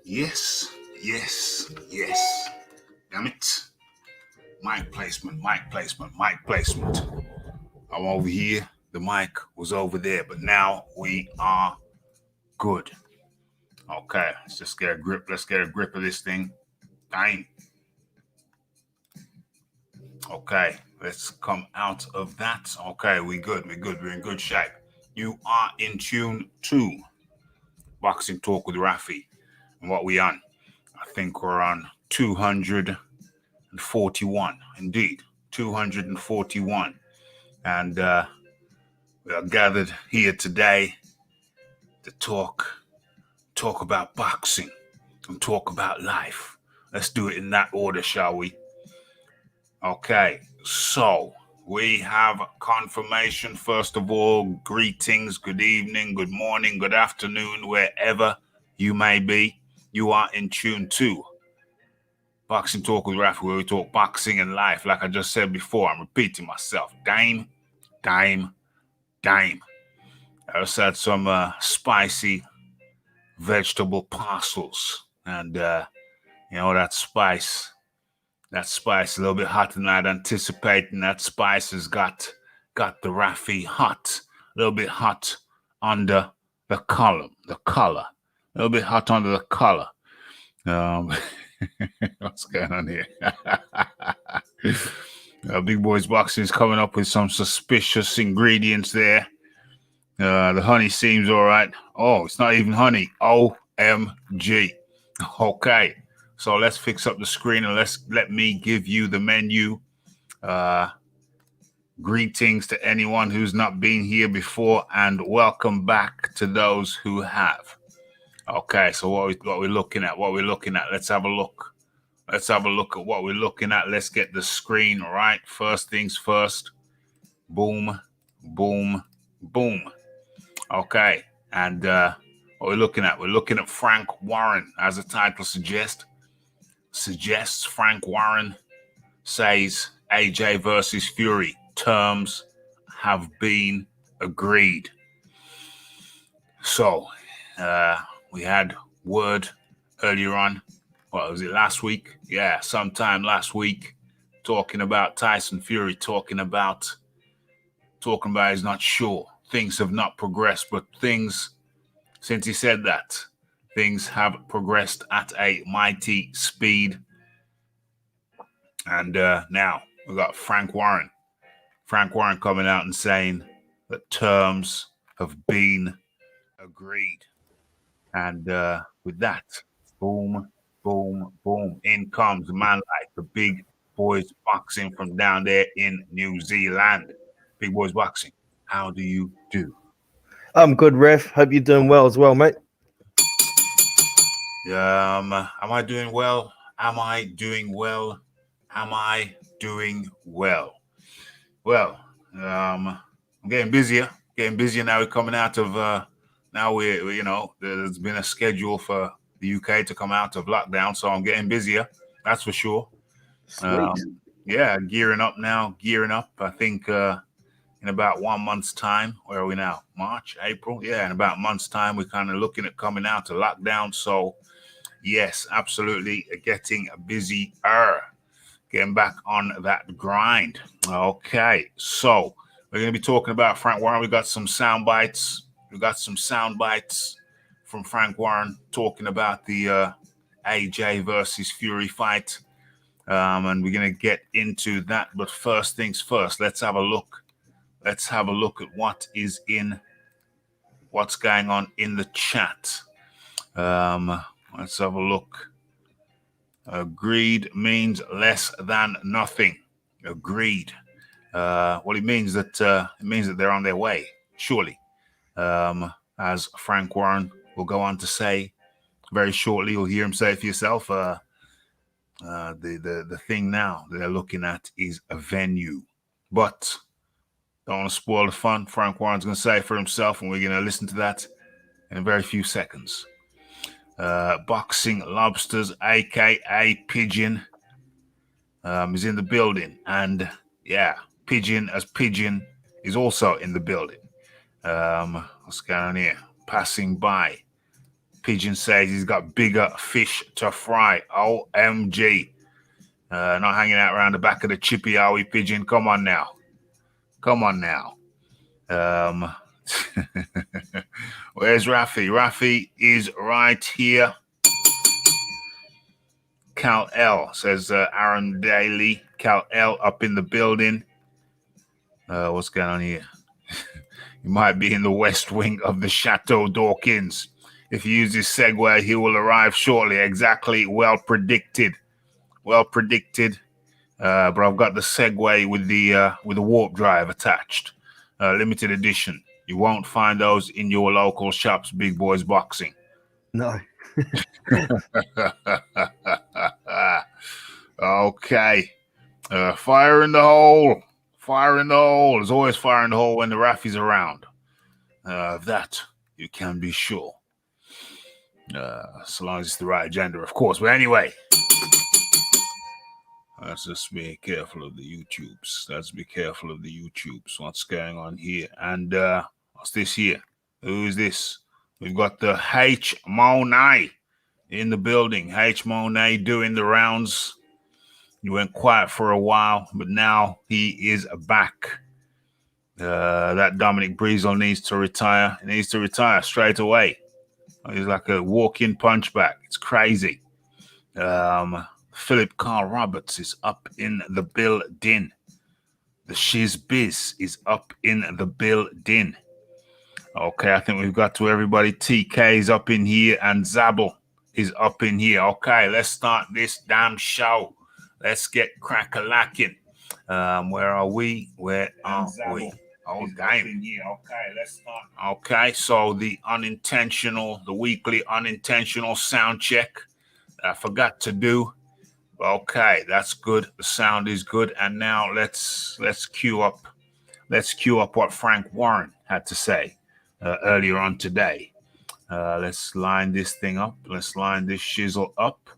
Yes, yes, yes. Damn it. Mic placement, mic placement, mic placement. I'm over here. The mic was over there, but now we are good. Okay, let's just get a grip. Let's get a grip of this thing. Dang. Okay, let's come out of that. Okay, we good. We're good. We're in good shape. You are in tune to Boxing Talk with Rafi. And what we on? I think we're on 241. Indeed, 241. And we are gathered here today to talk about boxing and talk about life. Let's do it in that order, shall we? Okay, so we have confirmation. First of all, greetings, good evening, good morning, good afternoon, wherever you may be. You are in tune to Boxing Talk with Raphael, where we talk boxing and life. Like I just said before, I'm repeating myself. Dime. I just had some spicy vegetable parcels, and that spice a little bit hotter than I'd anticipated. That spice has got the Rafi hot, a little bit hot under the collar, a little bit hot under the collar. What's going on here? Big Boys Boxing is coming up with some suspicious ingredients there. The honey seems all right. Oh, it's not even honey. OMG. Okay. So let's fix up the screen and let me give you the menu. Greetings to anyone who's not been here before, and welcome back to those who have. Okay, so what we're looking at? Let's have a look. Let's have a look at what we're looking at. Let's get the screen right. First things first. Boom, boom, boom. Okay, and what we're looking at? We're looking at Frank Warren, as the title suggests. Frank Warren says AJ versus Fury terms have been agreed. So we had word earlier on. What was it, last week? Yeah, sometime last week, talking about Tyson Fury, talking about he's not sure. Things have not progressed, but things, since he said that, things have progressed at a mighty speed. And now we got Frank Warren coming out and saying that terms have been agreed. And with that, boom, boom, boom, in comes a man like the Big Boys Boxing from down there in New Zealand. Big Boys Boxing, how do you do? I'm good, Ref. Hope you're doing well as well, mate. Am I doing well? Well, I'm getting busier now. We're coming out of now there's been a schedule for the UK to come out of lockdown, so I'm getting busier, that's for sure. Sweet. Gearing up now. I think in about 1 month's time. Where are we now? March, April? Yeah, in about a month's time, we're kind of looking at coming out of lockdown. So, yes, absolutely getting busier. Getting back on that grind. Okay, so we're going to be talking about Frank Warren. We got some sound bites. From Frank Warren talking about the AJ versus Fury fight. And we're going to get into that. But first things first, let's have a look. Let's have a look at what's going on in the chat. Let's have a look. Agreed means less than nothing. Agreed. Well, it means that they're on their way, surely. As Frank Warren will go on to say very shortly, you'll hear him say it for yourself. The thing now that they're looking at is a venue, but don't want to spoil the fun. Frank Warren's going to say it for himself, and we're going to listen to that in a very few seconds. Boxing Lobsters, aka Pigeon, is in the building, and Pigeon is also in the building. What's going on here? Passing by Pigeon says he's got bigger fish to fry. OMG. Not hanging out around the back of the chippy, are we, Pigeon? Come on now. Where's Rafi? Rafi is right here. Cal L says Aaron Daly. Cal L up in the building. What's going on here? He might be in the west wing of the Chateau Dawkins. If he uses Segway, he will arrive shortly. Exactly. Well predicted. But I've got the Segway with the warp drive attached. Limited edition. You won't find those in your local shops, Big Boys Boxing. No. Okay. Fire in the hole. There's always fire in the hole when the Rafi's around. Of that, you can be sure. So long as it's the right agenda, of course. But anyway, let's just be careful of the YouTubes. What's going on here? And what's this here? Who is this? We've got the H. Monet in the building. H. Monet doing the rounds. He went quiet for a while, but now he is back. That Dominic Breezel needs to retire. He needs to retire straight away. He's like a walk-in punchback. It's crazy. Philip Carl Roberts is up in the building. The Shiz Biz is up in the building. Okay, I think we've got to everybody. TK is up in here and Zabel is up in here. Okay, let's start this damn show. Let's get crack-a-lacking. Where are we? Oh, damn. Okay, let's start. Okay, so the weekly unintentional sound check I forgot to do. Okay, that's good. The sound is good. And now let's cue up what Frank Warren had to say earlier on today. Let's line this thing up. Let's line this shizzle up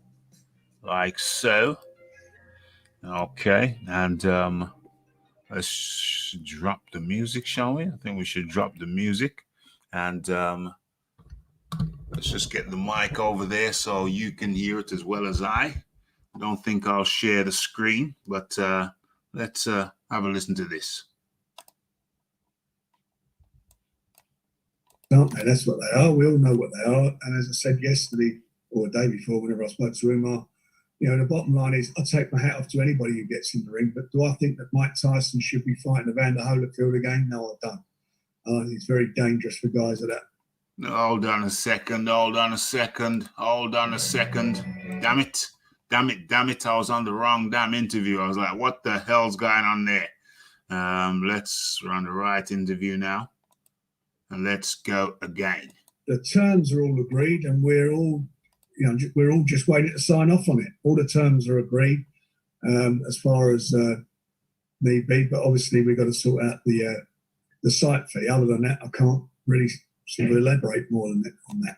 like so. Okay, and let's drop the music, shall we? I think we should drop the music, and let's just get the mic over there so you can hear it as well as I. Don't think I'll share the screen, but let's have a listen to this. Aren't they? That's what they are. We all know what they are. And as I said yesterday or the day before, whenever I spoke to him, the bottom line is I take my hat off to anybody who gets in the ring. But do I think that Mike Tyson should be fighting Evander Holyfield again? No, I don't. I think it's very dangerous for guys like that. Hold on a second. Damn it. I was on the wrong damn interview. I was like, what the hell's going on there? Let's run the right interview now. And let's go again. The terms are all agreed, and we're all just waiting to sign off on it. All the terms are agreed as far as need be, but obviously we've got to sort out the site fee. Other than that, I can't really sort of elaborate more on that.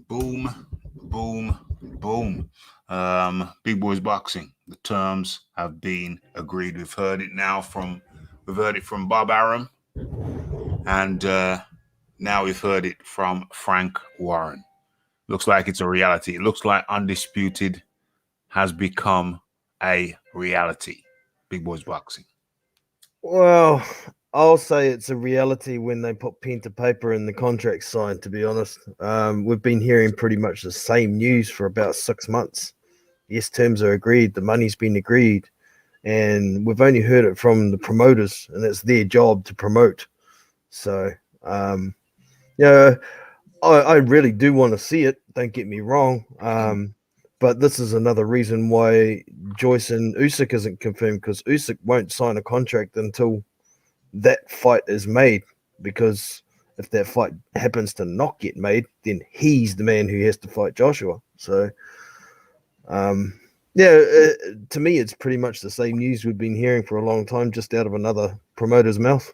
Boom. Big Boys Boxing. The terms have been agreed. We've heard it from Bob Arum. And now we've heard it from Frank Warren. Looks like it's a reality. It looks like Undisputed has become a reality. Big Boys Boxing. Well, I'll say it's a reality when they put pen to paper and the contract signed, to be honest. We've been hearing pretty much the same news for about 6 months. Yes, terms are agreed. The money's been agreed. And we've only heard it from the promoters, and it's their job to promote. So, I really do want to see it. Don't get me wrong. But this is another reason why Joyce and Usyk isn't confirmed, because Usyk won't sign a contract until that fight is made. Because if that fight happens to not get made, then he's the man who has to fight Joshua. So, to me, it's pretty much the same news we've been hearing for a long time, just out of another promoter's mouth.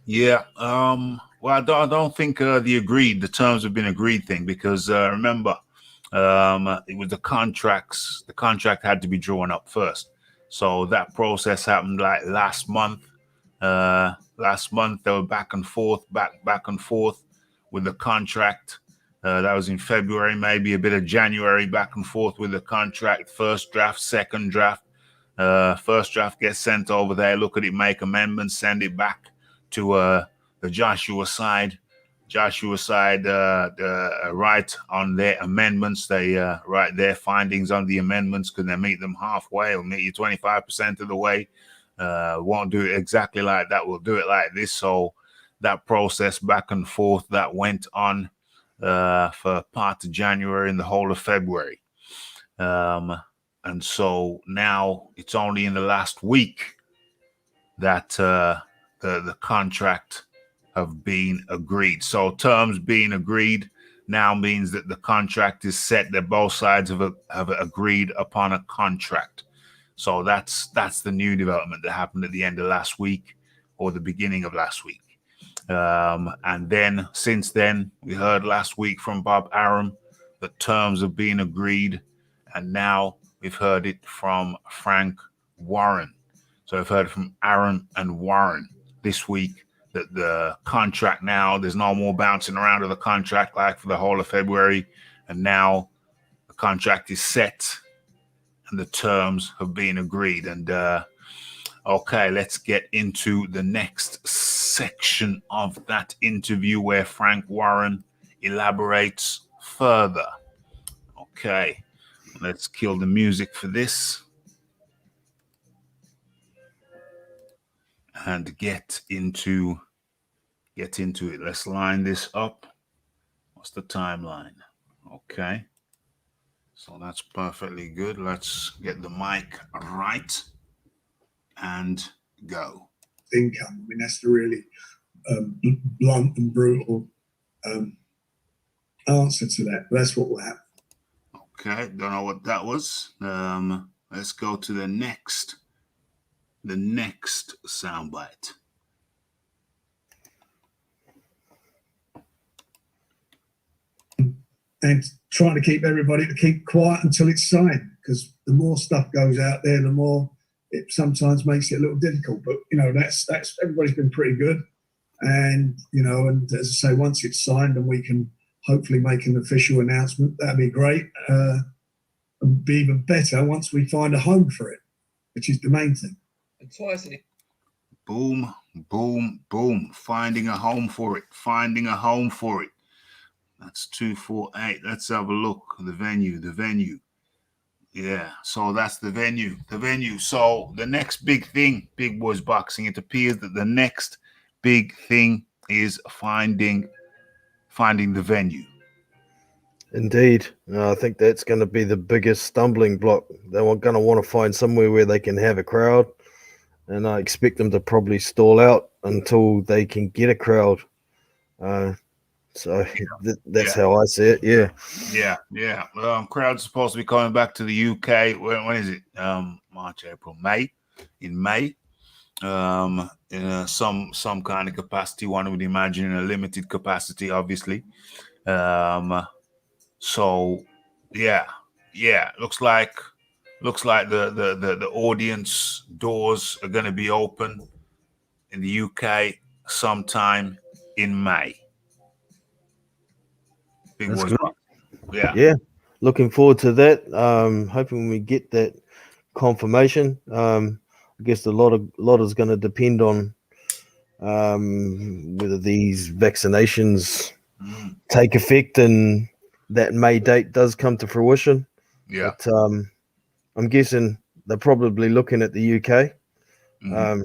Yeah. Well, I don't think the terms have been agreed thing, because remember, it was the contracts. The contract had to be drawn up first. So that process happened like last month. Last month they were back and forth with the contract. That was in February, maybe a bit of January, back and forth with the contract. First draft, second draft. First draft gets sent over there, look at it, make amendments, send it back to the Joshua side. Joshua side write on their amendments. They write their findings on the amendments. Can they meet them halfway or meet you 25% of the way? Won't do it exactly like that. We'll do it like this. So that process back and forth that went on for part of January and the whole of February. And so now it's only in the last week that the contract have been agreed. So terms being agreed now means that the contract is set, that both sides have agreed upon a contract. So that's the new development that happened at the end of last week or the beginning of last week. And then since then, we heard last week from Bob Arum that terms have been agreed. And now we've heard it from Frank Warren. So I've heard from Arum and Warren this week that the contract now, there's no more bouncing around of the contract like for the whole of February. And now the contract is set and the terms have been agreed. And okay, let's get into the next section of that interview where Frank Warren elaborates further. Okay, let's kill the music for this and get into it. Let's line this up. What's the timeline? Okay, so that's perfectly good. Let's get the mic right and go. Income. I mean, that's the really blunt and brutal answer to that. But that's what will happen. Okay, don't know what that was. Let's go to the next soundbite. And trying to keep everybody to keep quiet until it's signed, because the more stuff goes out there, the more it sometimes makes it a little difficult. But you know, that's everybody's been pretty good, and you know, and as I say, once it's signed and we can hopefully make an official announcement, that'd be great. And be even better once we find a home for it, which is the main thing. And Tyson, boom, boom, boom. Finding a home for it. Finding a home for it. That's 248. Let's have a look. The venue. Yeah, so that's the venue. So the next big thing, Big Boys Boxing, it appears that the next big thing is finding the venue. Indeed. I think that's going to be the biggest stumbling block. They're going to want to find somewhere where they can have a crowd, and I expect them to probably stall out until they can get a crowd. That's how I see it. Yeah. Crowd's supposed to be coming back to the UK. When is it? March, April, May. In May. In some kind of capacity. One would imagine in a limited capacity, obviously. So yeah. Looks like the audience doors are going to be open in the UK sometime in May. Big That's Boys good. Boxing. Yeah. Looking forward to that. Hoping we get that confirmation. I guess a lot is going to depend on whether these vaccinations take effect and that May date does come to fruition. Yeah. But I'm guessing they're probably looking at the UK.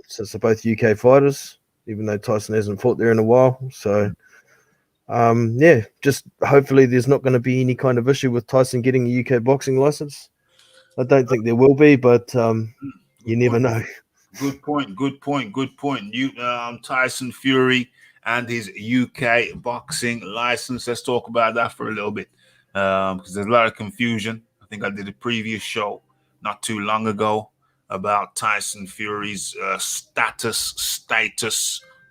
Since they're both UK fighters, even though Tyson hasn't fought there in a while. So just hopefully there's not going to be any kind of issue with Tyson getting a UK boxing license. I don't think there will be, but you never know. Good point. Tyson Fury and his UK boxing license. Let's talk about that for a little bit, because there's a lot of confusion. I think I did a previous show not too long ago about Tyson Fury's status,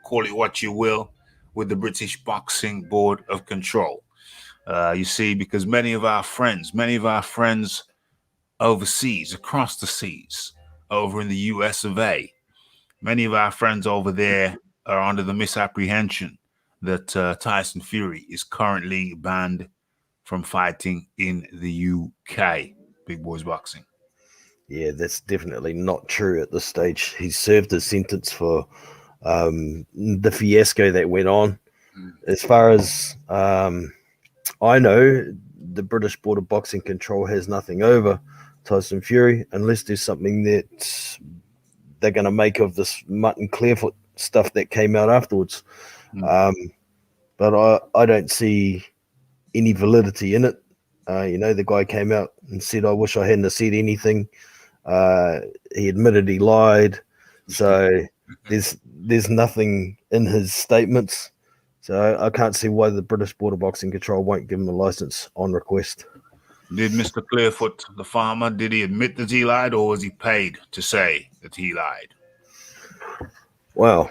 call it what you will, with the British Boxing Board of Control. You see, because many of our friends overseas, across the seas, over in the US of A, many of our friends over there are under the misapprehension that Tyson Fury is currently banned from fighting in the UK. Big Boys Boxing. Yeah, that's definitely not true at this stage. He's served his sentence for the fiasco that went on. As far as I know, the British Board of Boxing Control has nothing over Tyson Fury unless there's something that they're going to make of this Mutton Clearfoot stuff that came out afterwards. But I don't see any validity in it. The guy came out and said, I wish I hadn't have said anything. He admitted he lied. So there's nothing in his statements. So I can't see why the British Board of Boxing Control won't give him a license on request. Did Mr. Clearfoot, the farmer, did he admit that he lied, or was he paid to say that he lied? Well,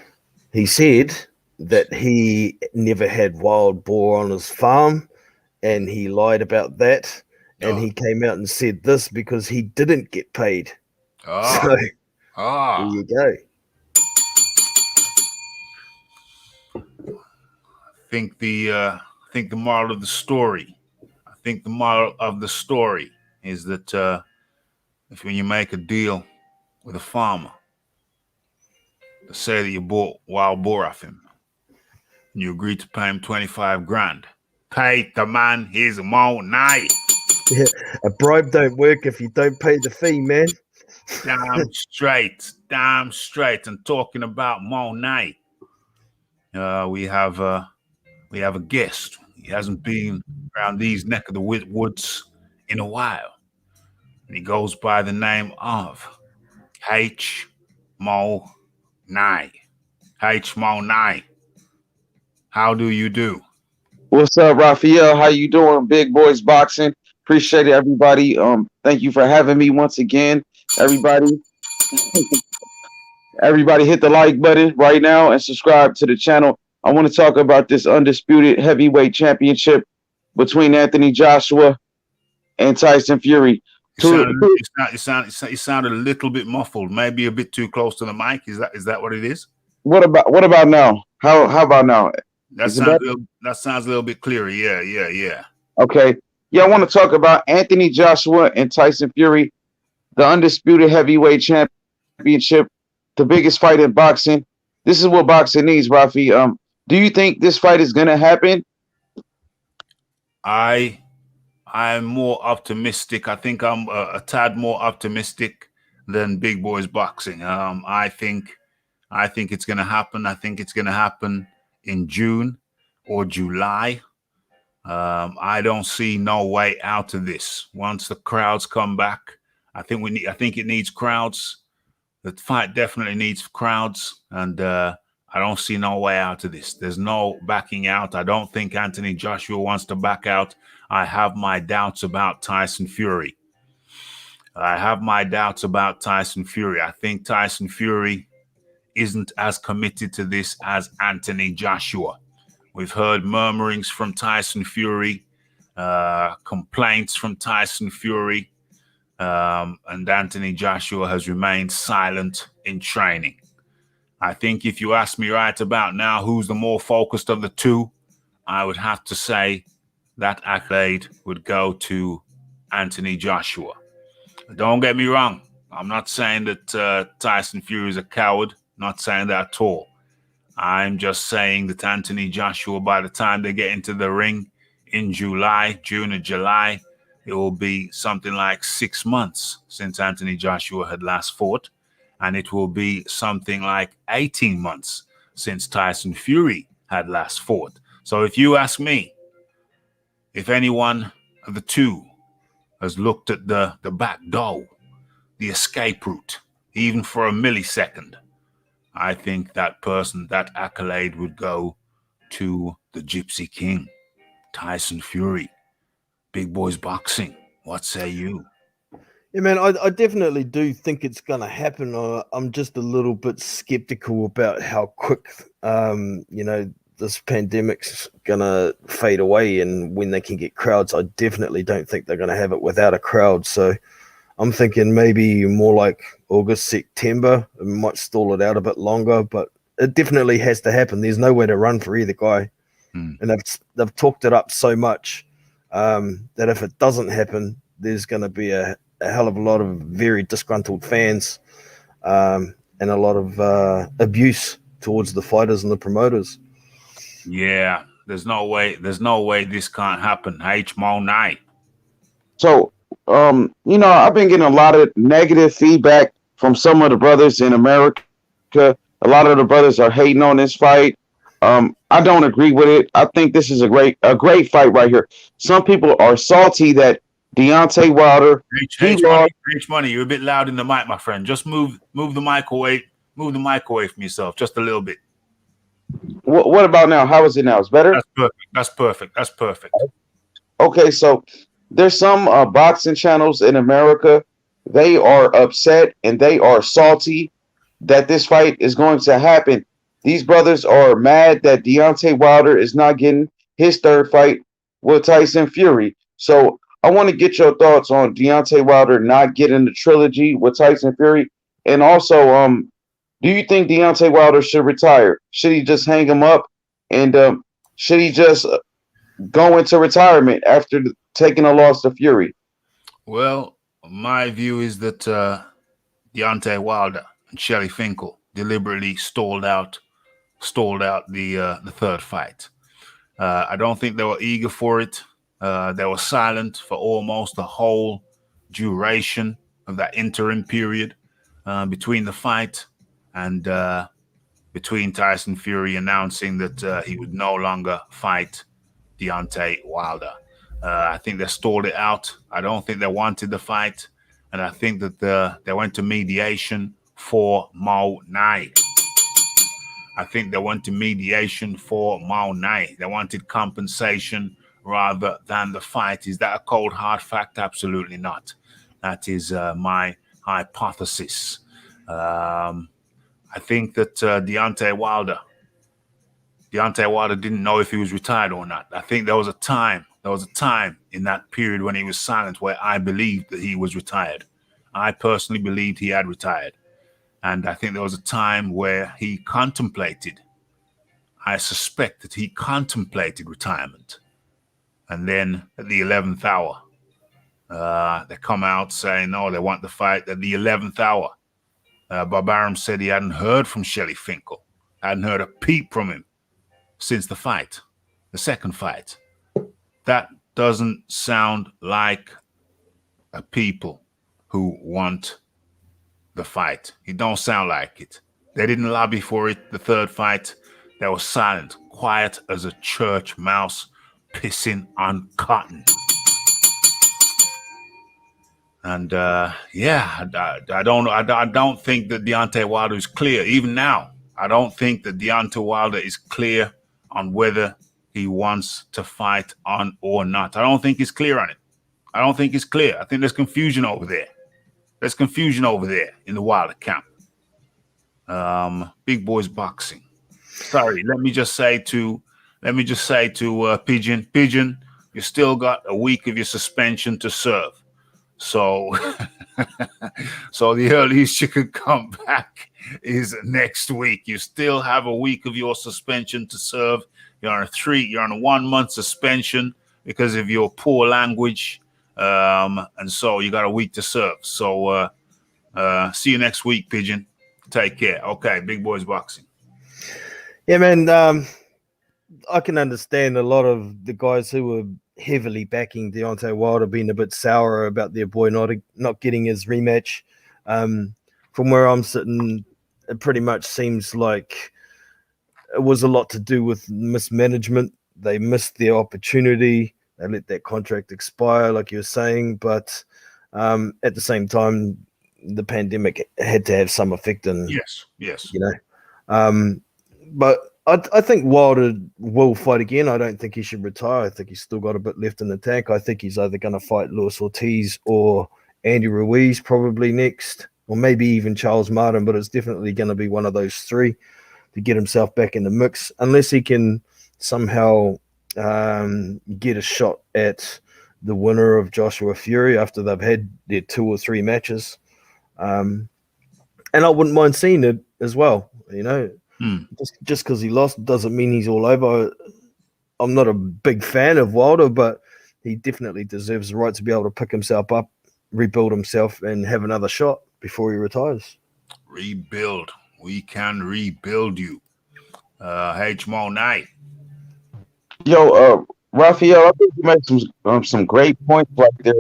he said that he never had wild boar on his farm, and he lied about that. And he came out and said this because he didn't get paid. So there you go. I think the moral of the story. The moral of the story is that if when you make a deal with a farmer, to say that you bought wild boar off him, and you agreed to pay him 25 grand, pay the man his money. Yeah, a bribe don't work if you don't pay the fee, man. Damn straight. And talking about money, we have a guest. He hasn't been around these neck of the woods in a while. And he goes by the name of H. Mo Nye. H. Mo Nye. How do you do? What's up, Raphael? How you doing? Big Boys Boxing. Appreciate it, everybody. Thank you for having me once again. Everybody hit the like button right now and subscribe to the channel. I want to talk about this undisputed heavyweight championship between Anthony Joshua and Tyson Fury. You sounded a little bit muffled, maybe a bit too close to the mic. Is that what it is? What about now? How about now? That sounds a little bit clearer. Yeah. Okay. Yeah, I want to talk about Anthony Joshua and Tyson Fury, the undisputed heavyweight championship, the biggest fight in boxing. This is what boxing needs, Rafi. Do you think this fight is going to happen? I'm more optimistic. I think I'm a tad more optimistic than Big Boys Boxing. I think it's going to happen. I think it's going to happen in June or July. I don't see no way out of this. Once the crowds come back, I think it needs crowds. The fight definitely needs crowds, and I don't see no way out of this. There's no backing out. I don't think Anthony Joshua wants to back out. I have my doubts about Tyson Fury. I think Tyson Fury isn't as committed to this as Anthony Joshua. We've heard murmurings from Tyson Fury, complaints from Tyson Fury, and Anthony Joshua has remained silent in training. I think if you ask me right about now who's the more focused of the two, I would have to say that accolade would go to Anthony Joshua. Don't get me wrong. I'm not saying that Tyson Fury is a coward. Not saying that at all. I'm just saying that Anthony Joshua, by the time they get into the ring in June or July, it will be something like 6 months since Anthony Joshua had last fought. And it will be something like 18 months since Tyson Fury had last fought. So if you ask me, if anyone of the two has looked at the back door, the escape route, even for a millisecond, I think that accolade would go to the Gypsy King, Tyson Fury. Big Boys Boxing. What say you? Yeah, man, I definitely do think it's going to happen. I'm just a little bit skeptical about how quick, this pandemic's going to fade away and when they can get crowds. I definitely don't think they're going to have it without a crowd. So I'm thinking maybe more like August, September. It might stall it out a bit longer, but it definitely has to happen. There's nowhere to run for either guy. And they've talked it up so much. that if it doesn't happen, there's going to be a hell of a lot of very disgruntled fans, and a lot of abuse towards the fighters and the promoters. Yeah, there's no way this can't happen. H-Mo night. So, I've been getting a lot of negative feedback from some of the brothers in America. A lot of the brothers are hating on this fight. I don't agree with it. I think this is a great fight right here. Some people are salty that Deontay Wilder. H-Money, you're a bit loud in the mic, my friend. Just move the mic away. Move the mic away from yourself just a little bit. What about now? How is it now? It's better? That's perfect. Okay, so there's some boxing channels in America. They are upset and they are salty that this fight is going to happen. These brothers are mad that Deontay Wilder is not getting his third fight with Tyson Fury. So I want to get your thoughts on Deontay Wilder not getting the trilogy with Tyson Fury. And also, do you think Deontay Wilder should retire? Should he just hang him up? And should he just go into retirement after taking a loss to Fury? Well, my view is that Deontay Wilder and Shelly Finkel deliberately stalled out the third fight. I don't think they were eager for it. They were silent for almost the whole duration of that interim period between the fight and between Tyson Fury announcing that he would no longer fight Deontay Wilder. I think they stalled it out. I don't think they wanted the fight. And I think that they went to mediation for Mo Nai. They wanted compensation rather than the fight. Is that a cold, hard fact? Absolutely not. That is my hypothesis. I think that Deontay Wilder didn't know if he was retired or not. I think there was a time in that period when he was silent where I believed that he was retired. I personally believed he had retired. And I think there was a time where he contemplated. I suspect that he contemplated retirement. And then at the 11th hour, they come out saying, no, they want the fight at the 11th hour. Bob Arum said he hadn't heard from Shelly Finkel, hadn't heard a peep from him since the fight, the second fight. That doesn't sound like a people who want the fight. It don't sound like it. They didn't lobby for it, the third fight. They were silent, quiet as a church mouse pissing on cotton. And I don't think that Deontay Wilder is clear. Even now, I don't think that Deontay Wilder is clear on whether he wants to fight on or not. I don't think he's clear on it. I don't think it's clear. I think there's confusion over there. There's confusion over there in the Wilder camp. Big Boys Boxing. Sorry, let me just say to Pigeon, you still got a week of your suspension to serve. So, so the earliest you could come back is next week. You still have a week of your suspension to serve. You're on a 1 month suspension because of your poor language. And so you got a week to serve. So, see you next week, Pigeon. Take care. Okay. Big Boys Boxing. Yeah, man. I can understand a lot of the guys who were heavily backing Deontay Wilder being a bit sour about their boy not getting his rematch. From where I'm sitting, it pretty much seems like it was a lot to do with mismanagement. They missed their opportunity. They let that contract expire, like you were saying. But at the same time, the pandemic had to have some effect. And yes, but I think Wilder will fight again. I don't think he should retire. I think he's still got a bit left in the tank. I think he's either going to fight Luis Ortiz or Andy Ruiz probably next, or maybe even Charles Martin, but it's definitely going to be one of those three to get himself back in the mix, unless he can somehow get a shot at the winner of Joshua Fury after they've had their 2 or 3 matches. And I wouldn't mind seeing it as well, Just because he lost doesn't mean he's all over. I'm not a big fan of Wilder, but he definitely deserves the right to be able to pick himself up, rebuild himself, and have another shot before he retires. Rebuild. We can rebuild you. H Monet. Yo, Raphael, I think you made some great points right there.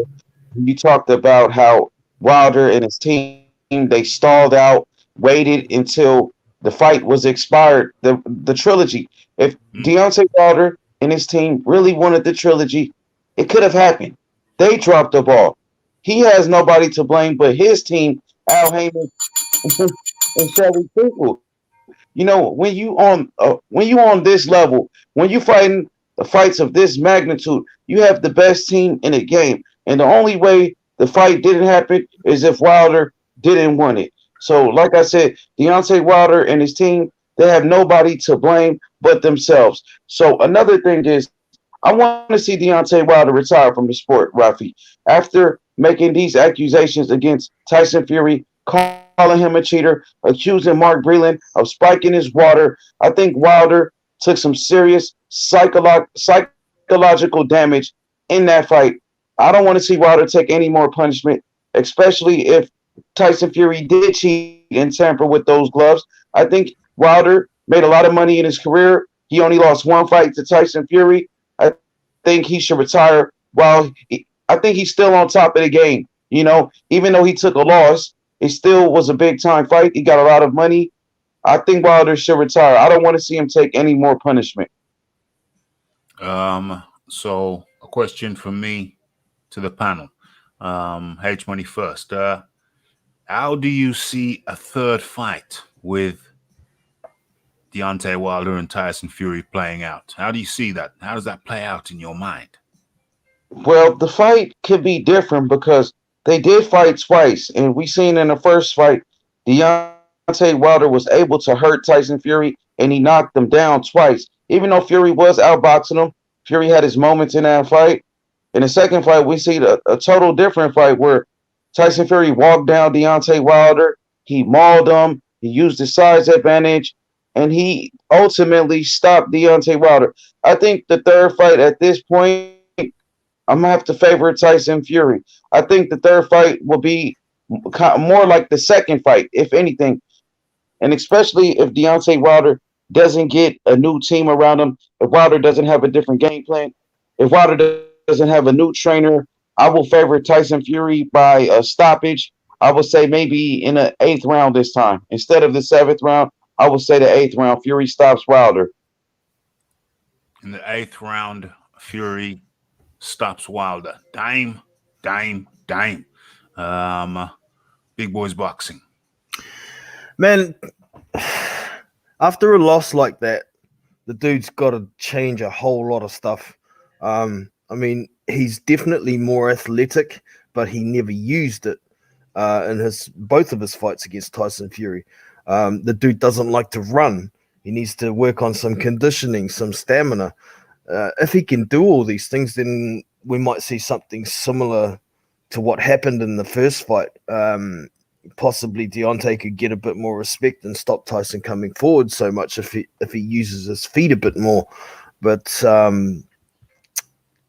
You talked about how Wilder and his team they stalled out, waited until the fight was expired. The trilogy. If Deontay Wilder and his team really wanted the trilogy, it could have happened. They dropped the ball. He has nobody to blame but his team, Al Heyman and Shelly Finkel. You know, when you on this level, when you fighting the fights of this magnitude, you have the best team in the game. And the only way the fight didn't happen is if Wilder didn't want it. So, like I said, Deontay Wilder and his team, they have nobody to blame but themselves. So another thing is, I want to see Deontay Wilder retire from the sport, Rafi. After making these accusations against Tyson Fury, calling him a cheater, accusing Mark Breland of spiking his water, I think Wilder took some serious psychological damage in that fight. I don't want to see Wilder take any more punishment, especially if Tyson Fury did cheat and tamper with those gloves. I think Wilder made a lot of money in his career. He only lost one fight to Tyson Fury. I think he should retire I think he's still on top of the game. You know, even though he took a loss, it still was a big time fight. He got a lot of money. I think Wilder should retire. I don't want to see him take any more punishment. So a question from me to the panel. H Money first. How do you see a third fight with Deontay Wilder and Tyson Fury playing out? How do you see that? How does that play out in your mind? Well, the fight could be different because they did fight twice, and we seen in the first fight, Deontay Wilder was able to hurt Tyson Fury, and he knocked him down twice. Even though Fury was outboxing him, Fury had his moments in that fight. In the second fight, we see a total different fight where Tyson Fury walked down Deontay Wilder. He mauled him. He used his size advantage, and he ultimately stopped Deontay Wilder. I think the third fight at this point, I'm going to have to favor Tyson Fury. I think the third fight will be more like the second fight, if anything. And especially if Deontay Wilder doesn't get a new team around him, if Wilder doesn't have a different game plan, if Wilder doesn't have a new trainer, I will favor Tyson Fury by a stoppage. I would say maybe in the 8th round this time. Instead of the 7th round, I would say the 8th round, Fury stops Wilder. In the 8th round, Fury stops Wilder. Dime. Big Boys Boxing. Man, after a loss like that, the dude's got to change a whole lot of stuff. I mean, he's definitely more athletic, but he never used it in both of his fights against Tyson Fury. The dude doesn't like to run. He needs to work on some conditioning, some stamina. If he can do all these things, then we might see something similar to what happened in the first fight. Possibly Deontay could get a bit more respect and stop Tyson coming forward so much if he uses his feet a bit more. But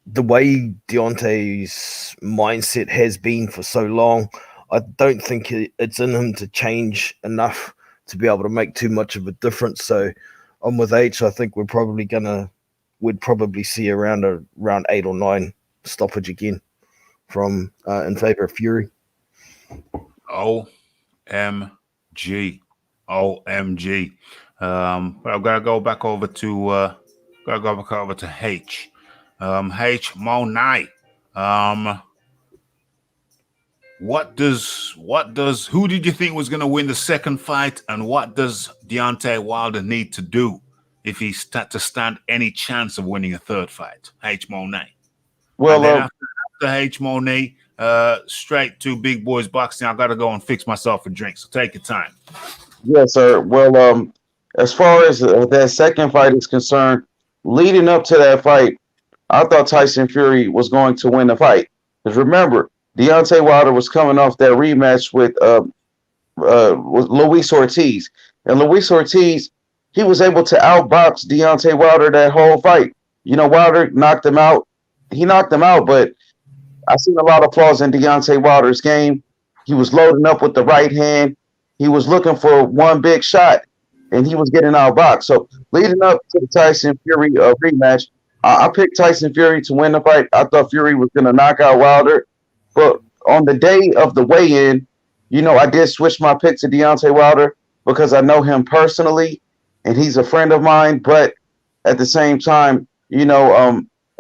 the way Deontay's mindset has been for so long, I don't think it's in him to change enough to be able to make too much of a difference. So I'm with H. I think we'd probably see around a round 8 or 9 stoppage again from in favor of Fury. OMG. I've got to go back over to H. H Monet. Who did you think was going to win the second fight, and what does Deontay Wilder need to do if he's to stand any chance of winning a third fight? H Monet. Well, after H Monet, straight to Big Boys Boxing. I got to go and fix myself a drink, so take your time. Yes, sir. Well, as far as that second fight is concerned, leading up to that fight, I thought Tyson Fury was going to win the fight. Because remember, Deontay Wilder was coming off that rematch with Luis Ortiz. And Luis Ortiz, he was able to outbox Deontay Wilder that whole fight. You know, Wilder knocked him out he knocked him out, but I seen a lot of flaws in Deontay Wilder's game. He was loading up with the right hand. He was looking for one big shot, and he was getting outboxed. So leading up to the Tyson Fury rematch, I picked Tyson Fury to win the fight. I thought Fury was going to knock out Wilder, but on the day of the weigh-in, I did switch my pick to Deontay Wilder because I know him personally, and he's a friend of mine. But at the same time,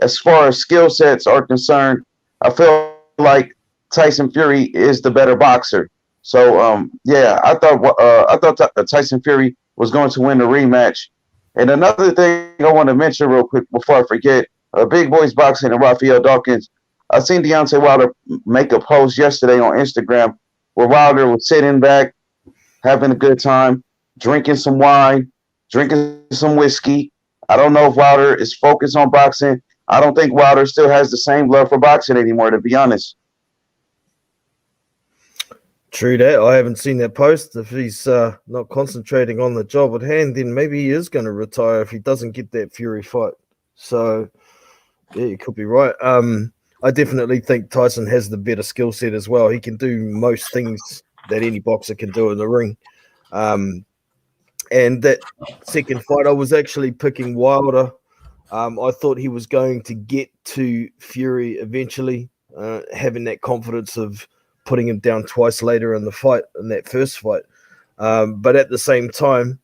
as far as skill sets are concerned, I feel like Tyson Fury is the better boxer. So I thought Tyson Fury was going to win the rematch. And another thing I want to mention real quick before I forget, Big Boys Boxing and Raphael Dawkins. I seen Deontay Wilder make a post yesterday on Instagram where Wilder was sitting back, having a good time, drinking some wine, drinking some whiskey. I don't know if Wilder is focused on boxing. I don't think Wilder still has the same love for boxing anymore, to be honest. True that. I haven't seen that post. If he's not concentrating on the job at hand, then maybe he is going to retire if he doesn't get that Fury fight. So, yeah, you could be right. I definitely think Tyson has the better skill set as well. He can do most things that any boxer can do in the ring. And that second fight, I was actually picking Wilder. I thought he was going to get to Fury eventually, having that confidence of putting him down twice later in the fight, in that first fight. But at the same time,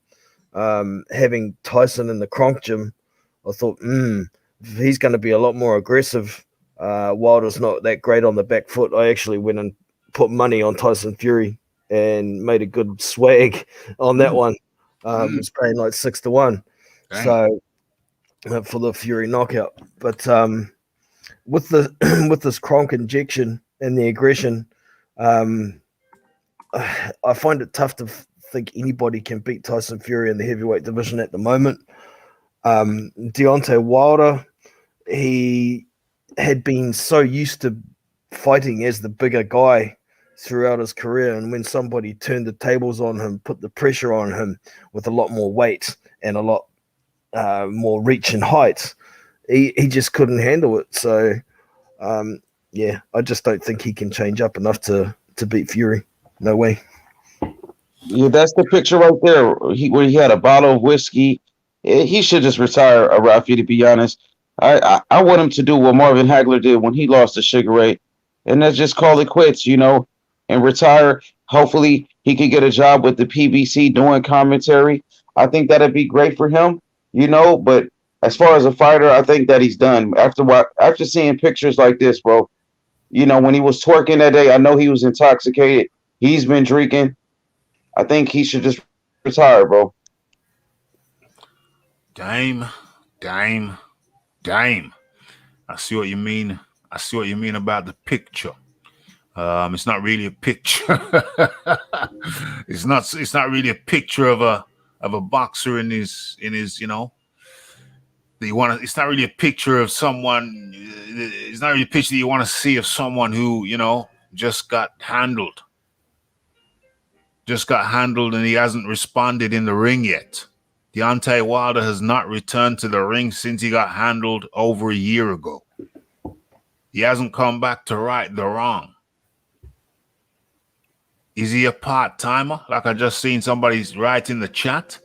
having Tyson in the Kronk gym, I thought, he's going to be a lot more aggressive. Wilder's not that great on the back foot. I actually went and put money on Tyson Fury and made a good swag on that one. It was paying like 6-1. Dang. So for the Fury knockout. But with this Kronk injection and the aggression, I find it tough to think anybody can beat Tyson Fury in the heavyweight division at the moment. Deontay Wilder, he had been so used to fighting as the bigger guy throughout his career, and when somebody turned the tables on him, put the pressure on him with a lot more weight and a lot more reach and height, he just couldn't handle it. So I just don't think he can change up enough to beat Fury. No way. Yeah, that's the picture right there. Where he had a bottle of whiskey. He should just retire, Rafi, to be honest. I want him to do what Marvin Hagler did when he lost to Sugar Ray, and that's just call it quits, and retire. Hopefully he could get a job with the PBC doing commentary. I think that'd be great for him, but as far as a fighter, I think that he's done. After seeing pictures like this, bro, when he was twerking that day, I know he was intoxicated. He's been drinking. I think he should just retire, bro. Dame. I see what you mean. I see what you mean about the picture. It's not really a picture. It's not really a picture of a boxer in his it's not really a picture of someone. It's not really a picture that you want to see of someone who, just got handled. And he hasn't responded in the ring yet. Deontay Wilder has not returned to the ring since he got handled over a year ago. He hasn't come back to right the wrong. Is he a part-timer? Like I just seen somebody's write in the chat.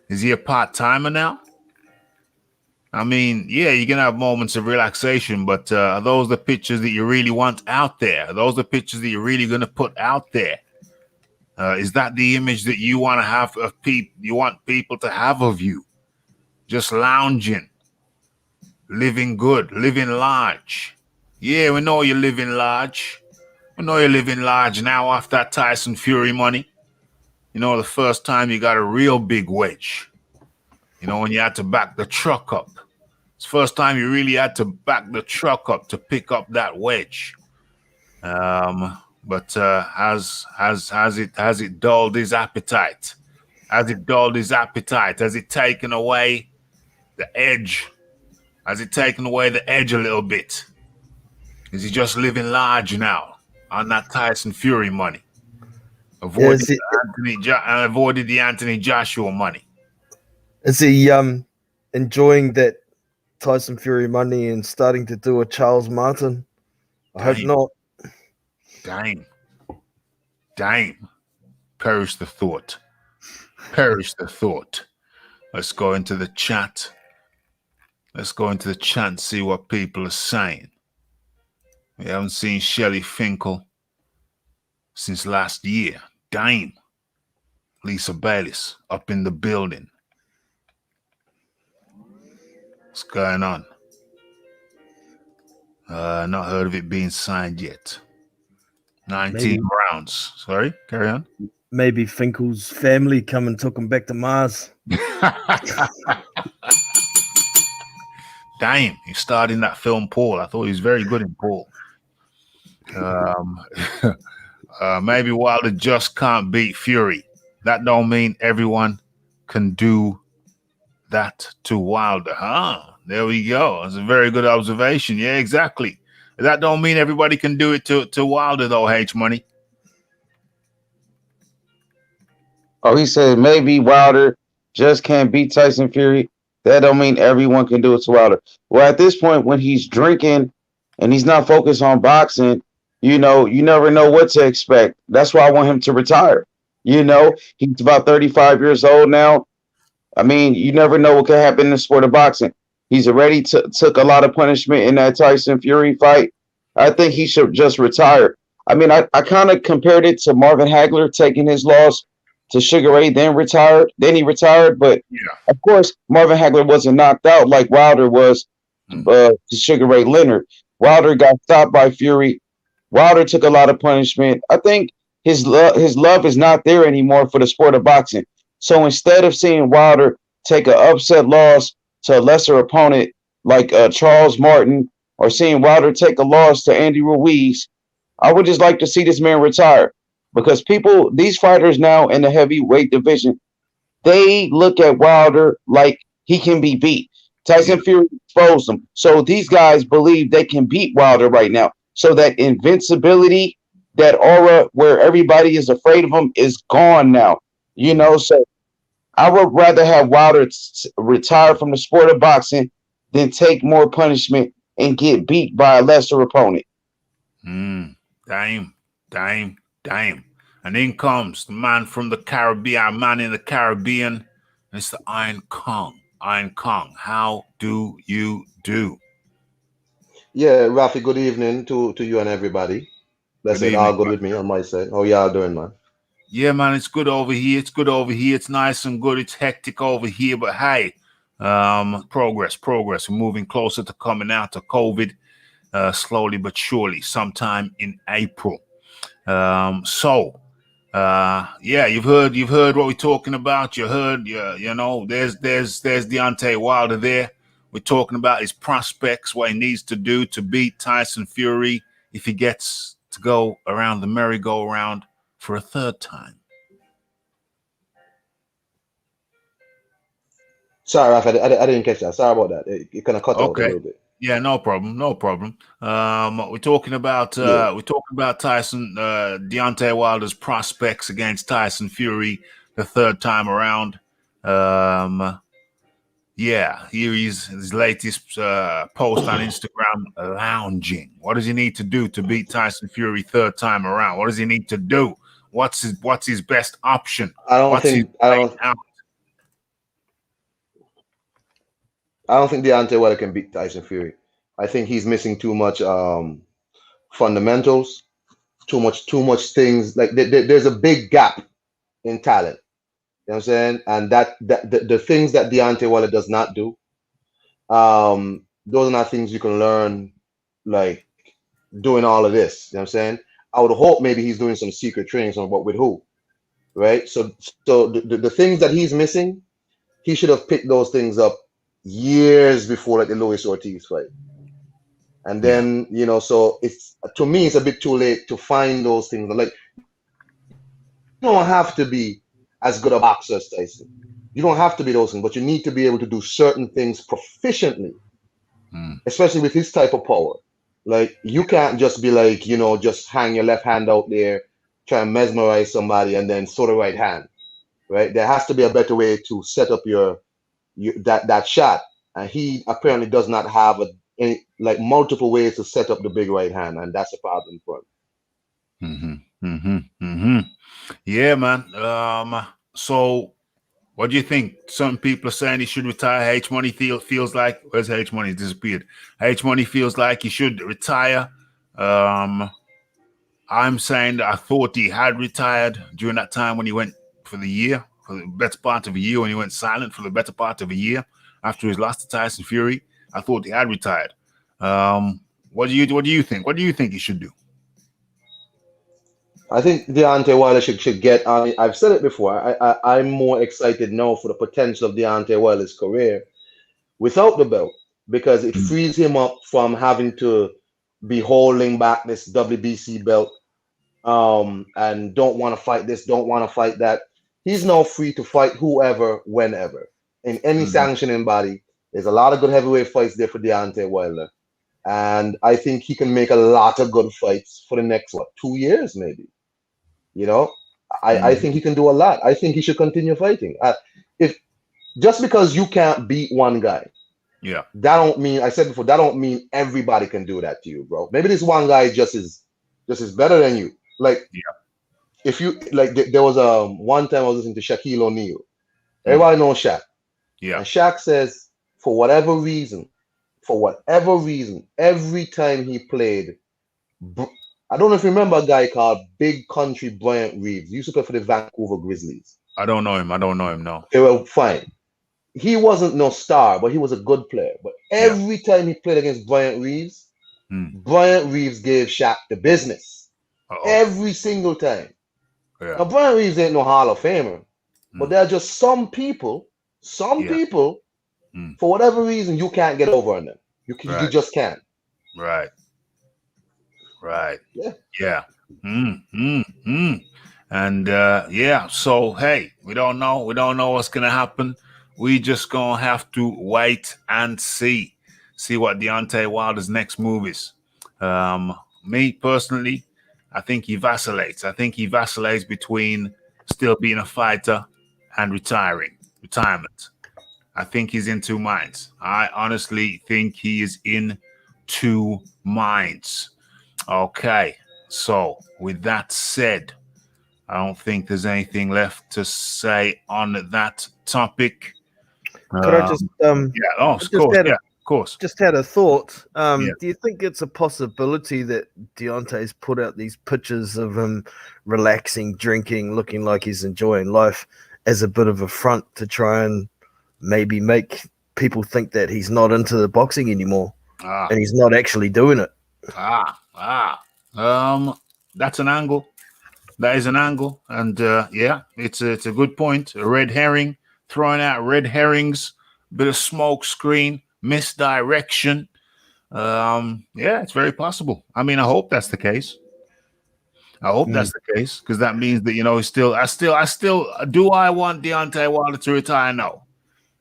Is he a part-timer now? I mean, yeah, you can have moments of relaxation, but are those the pictures that you really want out there? Are those the pictures that you're really going to put out there? Is that the image that you want to have of people? You want people to have of you? Just lounging, living good, living large. Yeah, we know you're living large. We know you're living large now off that Tyson Fury money. The first time you got a real big wedge. When you had to back the truck up. It's the first time you really had to back the truck up to pick up that wedge. But has it dulled his appetite? Has it dulled his appetite? Has it taken away the edge? Has it taken away the edge a little bit? Is he just living large now on that Tyson Fury money? Avoided the Anthony Joshua money. Is he enjoying that Tyson Fury money and starting to do a Charles Martin? I hope not. Damn. Perish the thought. Perish the thought. Let's go into the chat. Let's go into the chat and see what people are saying. We haven't seen Shelley Finkel since last year. Damn. Lisa Bayliss up in the building. What's going on? Not heard of it being signed yet. 19 rounds. Sorry, carry on. Maybe Finkel's family come and took him back to Mars. Damn, he starred in that film Paul. I thought he was very good in Paul. Maybe Wilder just can't beat Fury. That don't mean everyone can do that to Wilder. There we go. That's a very good observation. Yeah, exactly. That don't mean everybody can do it to Wilder, though, H-Money. Oh, he said maybe Wilder just can't beat Tyson Fury. That don't mean everyone can do it to Wilder. Well, at this point, when he's drinking and he's not focused on boxing, you never know what to expect. That's why I want him to retire. He's about 35 years old now. I mean, you never know what could happen in the sport of boxing. He's already took a lot of punishment in that Tyson Fury fight. I think he should just retire. I mean, I kind of compared it to Marvin Hagler taking his loss to Sugar Ray, then he retired. But of course, Marvin Hagler wasn't knocked out like Wilder was to Sugar Ray Leonard. Wilder got stopped by Fury. Wilder took a lot of punishment. I think his love is not there anymore for the sport of boxing. So instead of seeing Wilder take an upset loss to a lesser opponent like Charles Martin, or seeing Wilder take a loss to Andy Ruiz, I would just like to see this man retire. Because these fighters now in the heavyweight division, they look at Wilder like he can be beat. Tyson Fury exposed him. So these guys believe they can beat Wilder right now. So that invincibility, that aura where everybody is afraid of him is gone now. So I would rather have Wilder retire from the sport of boxing than take more punishment and get beat by a lesser opponent. Damn. And in comes the man from the Caribbean, man in the Caribbean. It's the Iron Kong. Iron Kong, how do you do? Yeah, Rafi, good evening to you and everybody. Let's say all good with me on my side. How y'all doing, man? Yeah, man, it's good over here. It's nice and good. It's hectic over here, but hey, progress. We're moving closer to coming out of COVID, slowly but surely, sometime in April. You've heard what we're talking about. You heard, there's Deontay Wilder there. We're talking about his prospects, what he needs to do to beat Tyson Fury if he gets to go around the merry-go-round for a third time. Sorry, Raph, I didn't catch that. Sorry about that. It kind of cut out a little bit. Yeah, no problem. We're talking about Tyson, Deontay Wilder's prospects against Tyson Fury the third time around. Here is his latest post on Instagram, lounging. What does he need to do to beat Tyson Fury third time around? What does he need to do? What's his best option? I don't think Deontay Wilder can beat Tyson Fury. I think he's missing too much fundamentals, too much things. Like there's a big gap in talent. You know what I'm saying? And that the things that Deontay Wilder does not do, those are not things you can learn like doing all of this. You know what I'm saying? I would hope maybe he's doing some secret training, but with who? Right? So the things that he's missing, he should have picked those things up years before like the Luis Ortiz fight. And then, so it's, to me, it's a bit too late to find those things. Like, you don't have to be as good a boxer as Tyson. You don't have to be those things, but you need to be able to do certain things proficiently, especially with his type of power. Like, you can't just be like, just hang your left hand out there, try and mesmerize somebody and then throw the right hand, right? There has to be a better way to set up that shot. and he apparently does not have like multiple ways to set up the big right hand, and that's a problem for him. Yeah, man. So what do you think? Some people are saying he should retire. H Money feels like, where's H Money? He's disappeared. H Money feels like he should retire. I'm saying that I thought he had retired during that time when he went for the year, for the better part of a year, when he went silent for the better part of a year after his loss to Tyson Fury. I thought he had retired. What do you think? What do you think he should do? I think Deontay Wilder should get. I mean, I've said it before. I'm more excited now for the potential of Deontay Wilder's career without the belt because it frees him up from having to be holding back this WBC belt and don't want to fight this, don't want to fight that. He's now free to fight whoever, whenever, in any sanctioning body. There's a lot of good heavyweight fights there for Deontay Wilder, and I think he can make a lot of good fights for the next 2 years, maybe. You know, I think he can do a lot. I think he should continue fighting. If just because you can't beat one guy, yeah, that don't mean, I said before, that don't mean everybody can do that to you, bro. Maybe this one guy just is better than you. Like, if you like, there was one time I was listening to Shaquille O'Neal. Everybody knows Shaq. Yeah, and Shaq says for whatever reason, every time he played, I don't know if you remember a guy called Big Country Bryant Reeves. He used to play for the Vancouver Grizzlies. I don't know him. No. They were fine. He wasn't no star, but he was a good player. But every time he played against Bryant Reeves, Bryant Reeves gave Shaq the business. Every single time. Yeah. Now, Bryant Reeves ain't no Hall of Famer, but there are just some people, for whatever reason, you can't get over on them. You just can't. Right. Yeah. And so hey, we don't know what's gonna happen. We just gonna have to wait and see what Deontay Wilder's next move is. Me personally, I think he vacillates. I think he vacillates between still being a fighter and retirement. I think he's in two minds. I honestly think he is in two minds. Okay, so with that said, I don't think there's anything left to say on that topic. Could I just of course. Just had a thought. Do you think it's a possibility that Deontay's put out these pictures of him relaxing, drinking, looking like he's enjoying life as a bit of a front to try and maybe make people think that he's not into the boxing anymore and he's not actually doing it? That's an angle. That is an angle, and it's a good point. A red herring, throwing out red herrings, bit of smoke screen, misdirection. It's very possible. I mean, I hope that's the case. That's the case, because that means that he's still. I still. Do I want Deontay Wilder to retire? No.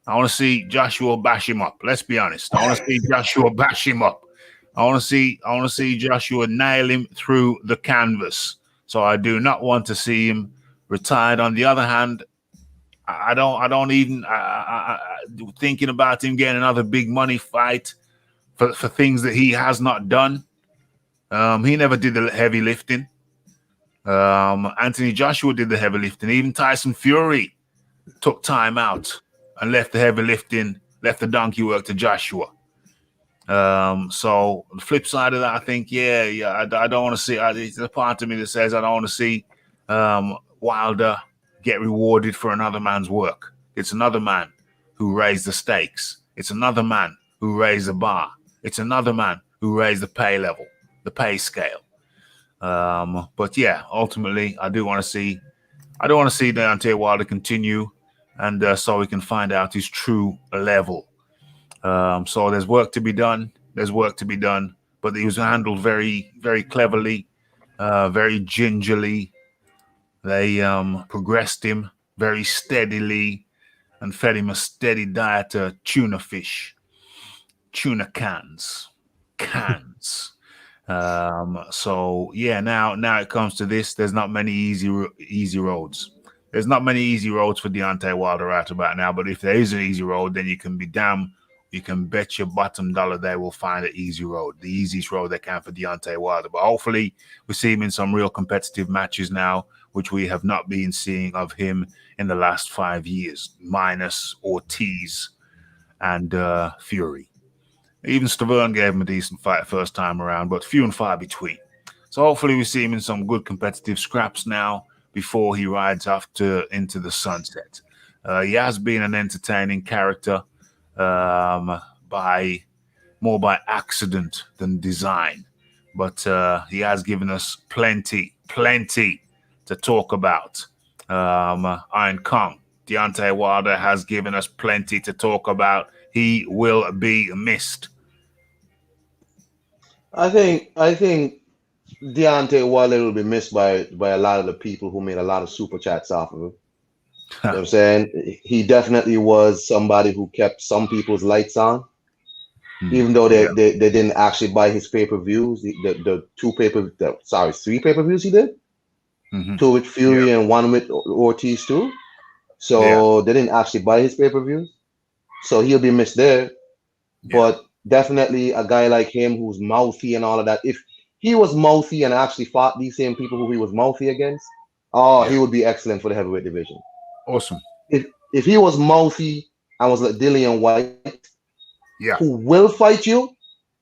I want to see Joshua bash him up. Let's be honest. I want to see Joshua bash him up. I want to see Joshua nail him through the canvas. So I do not want to see him retired. On the other hand, I don't even thinking about him getting another big money fight for things that he has not done. He never did the heavy lifting. Anthony Joshua did the heavy lifting. Even Tyson Fury took time out and left the heavy lifting, left the donkey work to Joshua. So the flip side of that, I think, I don't want to see. There's a part of me that says I don't want to see Wilder get rewarded for another man's work. It's another man who raised the stakes. It's another man who raised the bar. It's another man who raised the pay level, the pay scale. But ultimately, I don't want to see Deontay Wilder continue, and so we can find out his true level. So there's work to be done. But he was handled very, very cleverly, very gingerly. They progressed him very steadily and fed him a steady diet of tuna fish, tuna cans. So now it comes to this. There's not many easy roads. There's not many easy roads for Deontay Wilder right about now. But if there is an easy road, then you can be damn you can bet your bottom dollar they will find an easy road, the easiest road they can for Deontay Wilder. But hopefully we see him in some real competitive matches now, which we have not been seeing of him in the last 5 years, minus Ortiz and Fury. Even Stavern gave him a decent fight first time around, but few and far between. So hopefully we see him in some good competitive scraps now before he rides off into the sunset. He has been an entertaining character by accident than design, but he has given us plenty to talk about. Iron Kong, Deontay Wilder has given us plenty to talk about. He will be missed. I think Deontay Wilder will be missed by a lot of the people who made a lot of super chats off of him. You know what I'm saying? He definitely was somebody who kept some people's lights on, even though they didn't actually buy his pay-per-views. The three pay-per-views he did. Mm-hmm. 2 with Fury and 1 with Ortiz too. So they didn't actually buy his pay-per-views. So he'll be missed there. But definitely a guy like him who's mouthy and all of that. If he was mouthy and actually fought these same people who he was mouthy against, he would be excellent for the heavyweight division. Awesome. If he was mouthy and was like Dillian White, who will fight you,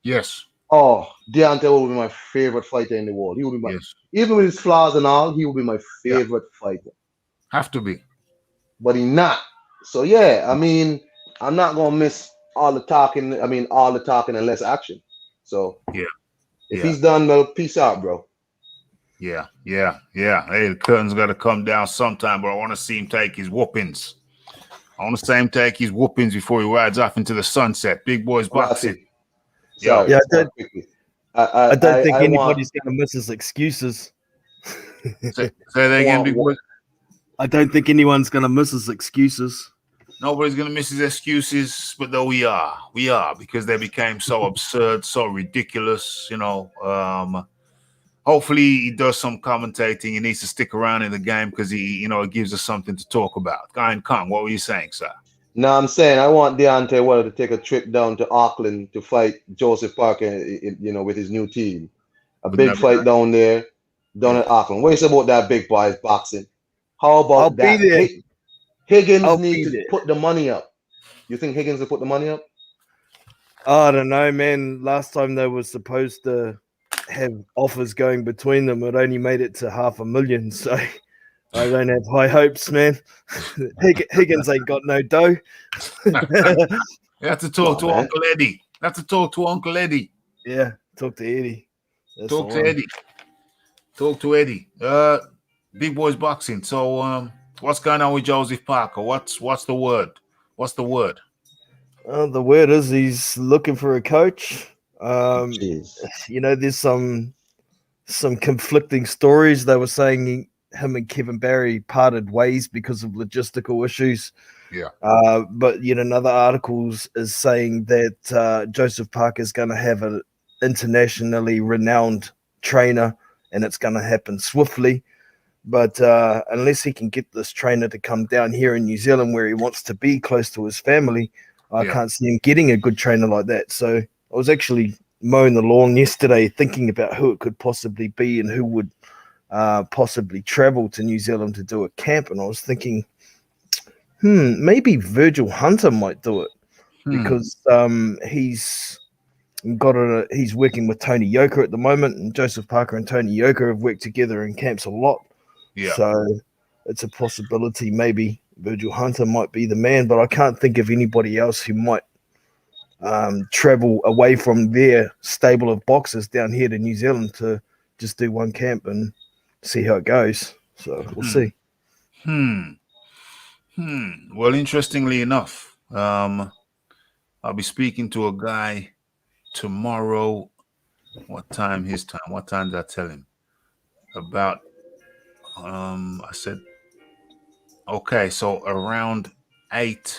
Deontay will be my favorite fighter in the world. He will be my, even with his flaws and all, he will be my favorite fighter. Have to be. But he's not. So I mean, I'm not gonna miss all the talking and less action. So if he's done, well, peace out, bro. Yeah. Hey, the curtain's got to come down sometime, but I want to see him take his whoopings. I want to see him take his whoopings before he rides off into the sunset. Big boys boxing. I don't think anybody's going to miss his excuses. Say that again, big boy. I don't think anyone's going to miss his excuses. Nobody's going to miss his excuses, but though we are because they became so absurd, so ridiculous, hopefully he does some commentating. He needs to stick around in the game because it gives us something to talk about. Guy and Kong, what were you saying, sir? No, I'm saying I want Deontay Wilder to take a trip down to Auckland to fight Joseph Parker, with his new team. A big fight down there, at Auckland. What do you say about that, big boys boxing? How about that? Higgins needs to put the money up. You think Higgins will put the money up? I don't know, man. Last time they were supposed to have offers going between them, it only made it to $500,000. So I don't have high hopes, man. Higgins ain't got no dough. You have to talk to Uncle Eddie. Yeah, talk to Eddie. Talk to Eddie. Big boys boxing. So what's going on with Joseph Parker? What's the word? The word is he's looking for a coach. There's some conflicting stories. They were saying him and Kevin Barry parted ways because of logistical issues. But another article is saying that Joseph Parker is going to have an internationally renowned trainer, and it's going to happen swiftly. But unless he can get this trainer to come down here in New Zealand where he wants to be close to his family, I can't see him getting a good trainer like that. So I was actually mowing the lawn yesterday thinking about who it could possibly be and who would possibly travel to New Zealand to do a camp. And I was thinking, maybe Virgil Hunter might do it because he's working with Tony Yoka at the moment, and Joseph Parker and Tony Yoka have worked together in camps a lot. So it's a possibility maybe Virgil Hunter might be the man, but I can't think of anybody else who might travel away from their stable of boxers down here to New Zealand to just do one camp and see how it goes. So we'll see. Well, interestingly enough, I'll be speaking to a guy tomorrow. What time his time? What time did I tell him? About I said, okay, so around 8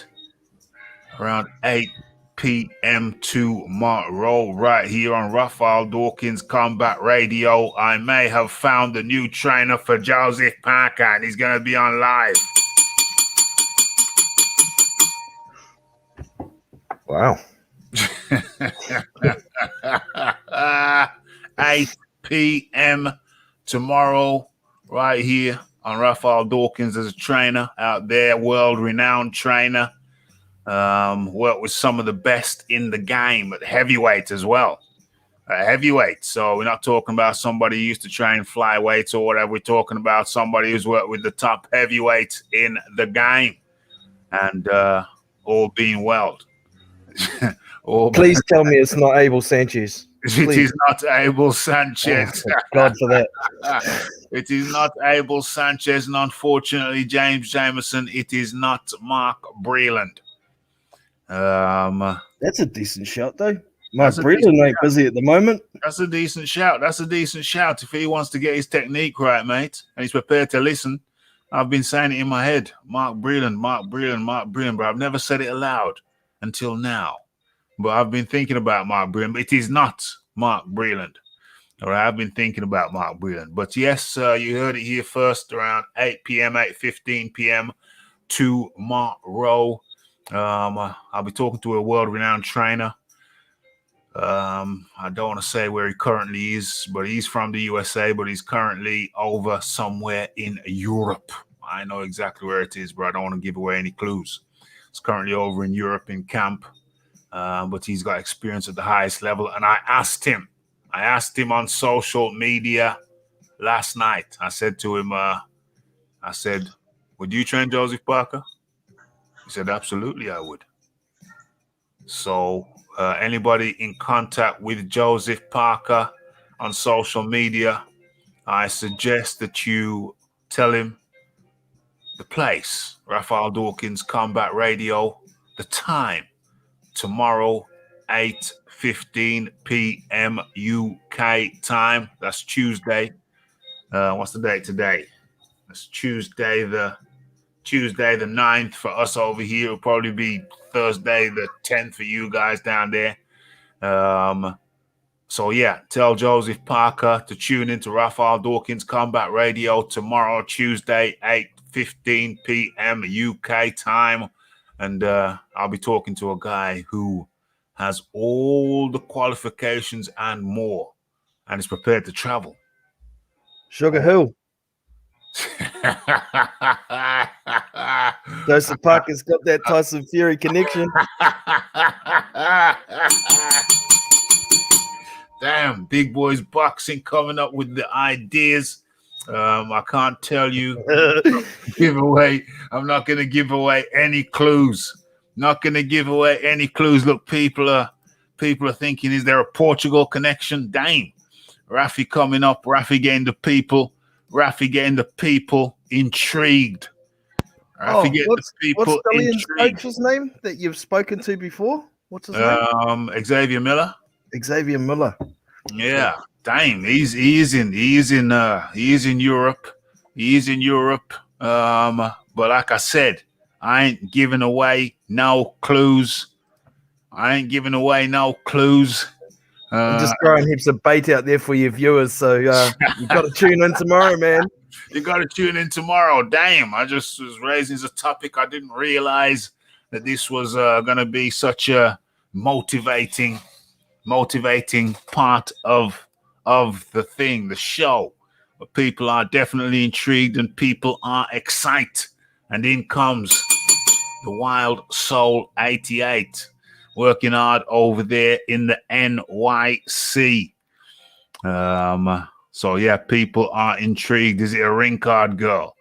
p.m. tomorrow, right here on Raphael Dawkins Combat Radio. I may have found a new trainer for Joseph Parker, and he's going to be on live. Wow. 8 p.m. tomorrow, right here on Raphael Dawkins as a trainer out there, world-renowned trainer. Worked with some of the best in the game at heavyweight as well. Heavyweight. So we're not talking about somebody who used to train flyweights or whatever. We're talking about somebody who's worked with the top heavyweights in the game, and all being well. Please tell me it's not Abel Sanchez. It Please. is not Abel Sanchez. Oh, God for that. It is not Abel Sanchez, and unfortunately, James Jameson, it is not Mark Breland. That's a decent shot, though. Mark Breland ain't busy at the moment. That's a decent shout. That's a decent shout. If he wants to get his technique right, mate, and he's prepared to listen, I've been saying it in my head. Mark Breland, Mark Breland, Mark Breland, but I've never said it aloud until now. But I've been thinking about Mark Breland. But it is not Mark Breland. All right, I've been thinking about Mark Breland. But yes, you heard it here first around 8 p.m., 8:15 p.m. tomorrow. I'll be talking to a world-renowned trainer. I don't want to say where he currently is, but he's from the USA, but he's currently over somewhere in Europe. I know exactly where it is, but I don't want to give away any clues. He's currently over in Europe in camp, but he's got experience at the highest level. And I asked him on social media last night. I said to him, would you train Joseph Parker? He said, absolutely, I would. So anybody in contact with Joseph Parker on social media, I suggest that you tell him the place, Raphael Dawkins Combat Radio, the time, tomorrow, 8:15 p.m. UK time. That's Tuesday. What's the date today? That's Tuesday the 9th for us over here. It'll probably be Thursday the 10th for you guys down there. So yeah, tell Joseph Parker to tune into Raphael Dawkins Combat Radio tomorrow, Tuesday, 8:15 p.m. UK time. And I'll be talking to a guy who has all the qualifications and more, and is prepared to travel. Sugar Hill. Joseph Parker's got that Tyson Fury connection. Damn, big boys boxing coming up with the ideas. I can't tell you. I'm not going to give away any clues. Not going to give away any clues. Look, people are thinking, is there a Portugal connection? Damn, Rafi coming up. Rafi getting the people intrigued. Rafi getting the people what's Dillion's intrigued. coach's name that you've spoken to before? What's his name? Xavier Miller. Xavier Miller. Yeah, damn, he is in Europe. He is in Europe. But like I said, I ain't giving away no clues. I'm just throwing heaps of bait out there for your viewers, so you've got to tune in tomorrow, man. You got to tune in tomorrow. Damn, I just was raising this topic. I didn't realize that this was going to be such a motivating part of the thing, the show. But people are definitely intrigued and people are excited. And in comes the Wild Soul 88, working hard over there in the NYC. So yeah, people are intrigued. Is it a ring card girl?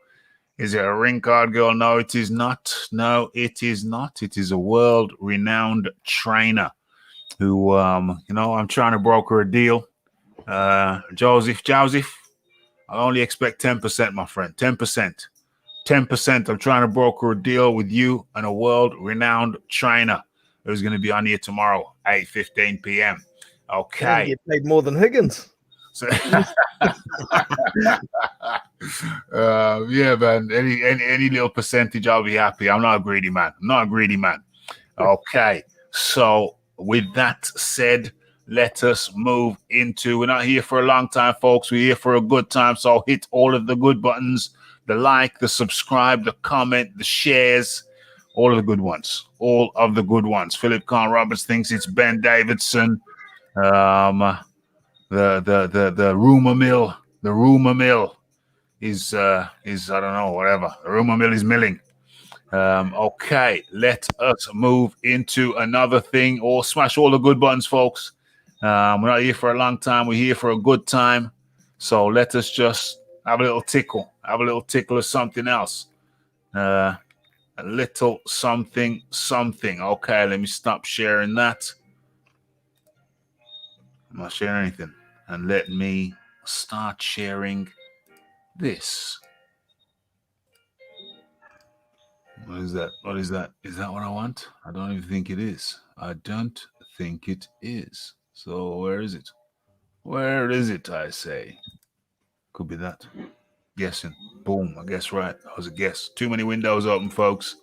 No, it is not. It is a world-renowned trainer who, I'm trying to broker a deal. Joseph, I only expect 10%, my friend. 10%. I'm trying to broker a deal with you and a world-renowned trainer who's going to be on here tomorrow, 8:15 p.m. Okay. You get paid more than Higgins. So, yeah, man. Any little percentage, I'll be happy. I'm not a greedy man. Okay. So with that said, let us move into. We're not here for a long time, folks. We're here for a good time. So hit all of the good buttons: the like, the subscribe, the comment, the shares. All of the good ones. All of the good ones. Philip Khan Roberts thinks it's Ben Davidson. The rumor mill. The rumor mill is I don't know, whatever. The rumor mill is milling. Okay, let us move into another thing, or smash all the good buttons, folks. We're not here for a long time. We're here for a good time. So let us just have a little tickle. Have a little tickle of something else. A little something. Okay, let me stop sharing that. I'm not sharing anything. And let me start sharing this. What is that? What is that? Is that what I want? I don't even think it is. I don't think it is. So where is it? Where is it, I say? Could be that. Guessing. Boom. I guess right. That was a guess. Too many windows open, folks.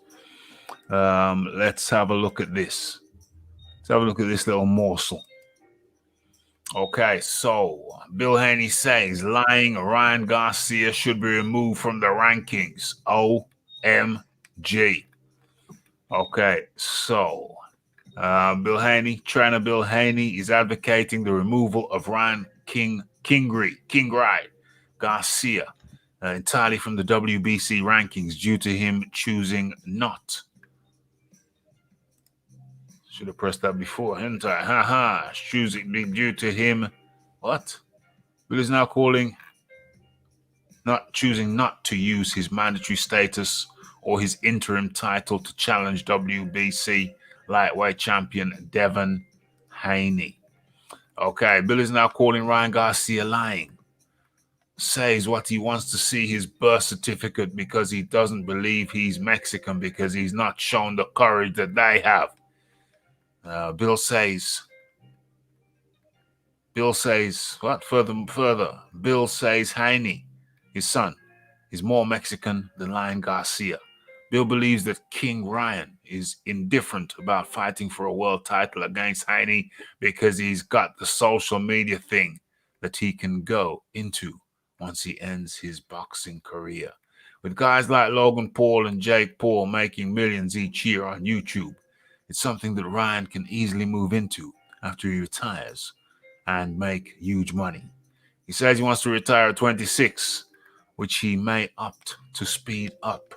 Let's have a look at this. Let's have a look at this little morsel. Okay, so Bill Haney says lying Ryan Garcia should be removed from the rankings. OMG. Okay, so trainer Bill Haney is advocating the removal of Ryan Kingray Garcia entirely from the WBC rankings due to him choosing not. Should have pressed that before, hadn't I? Choosing due to him. What? Bill is now choosing not to use his mandatory status or his interim title to challenge WBC lightweight champion Devin Haney. Okay, Bill is now calling Ryan Garcia lying. Says what he wants to see his birth certificate because he doesn't believe he's Mexican because he's not shown the courage that they have. Bill says what? Further. Bill says Haney, his son, is more Mexican than Ryan Garcia. Bill believes that King Ryan is indifferent about fighting for a world title against Haney because he's got the social media thing that he can go into once he ends his boxing career. With guys like Logan Paul and Jake Paul making millions each year on YouTube, it's something that Ryan can easily move into after he retires and make huge money. He says he wants to retire at 26, which he may opt to speed up.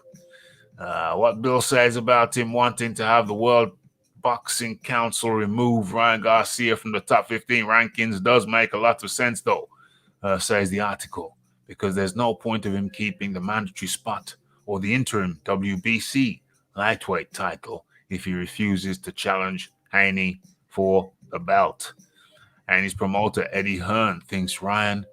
What Bill says about him wanting to have the World Boxing Council remove Ryan Garcia from the top 15 rankings does make a lot of sense, though, says the article, because there's no point of him keeping the mandatory spot or the interim WBC lightweight title if he refuses to challenge Haney for the belt. And his promoter, Eddie Hearn, thinks Ryan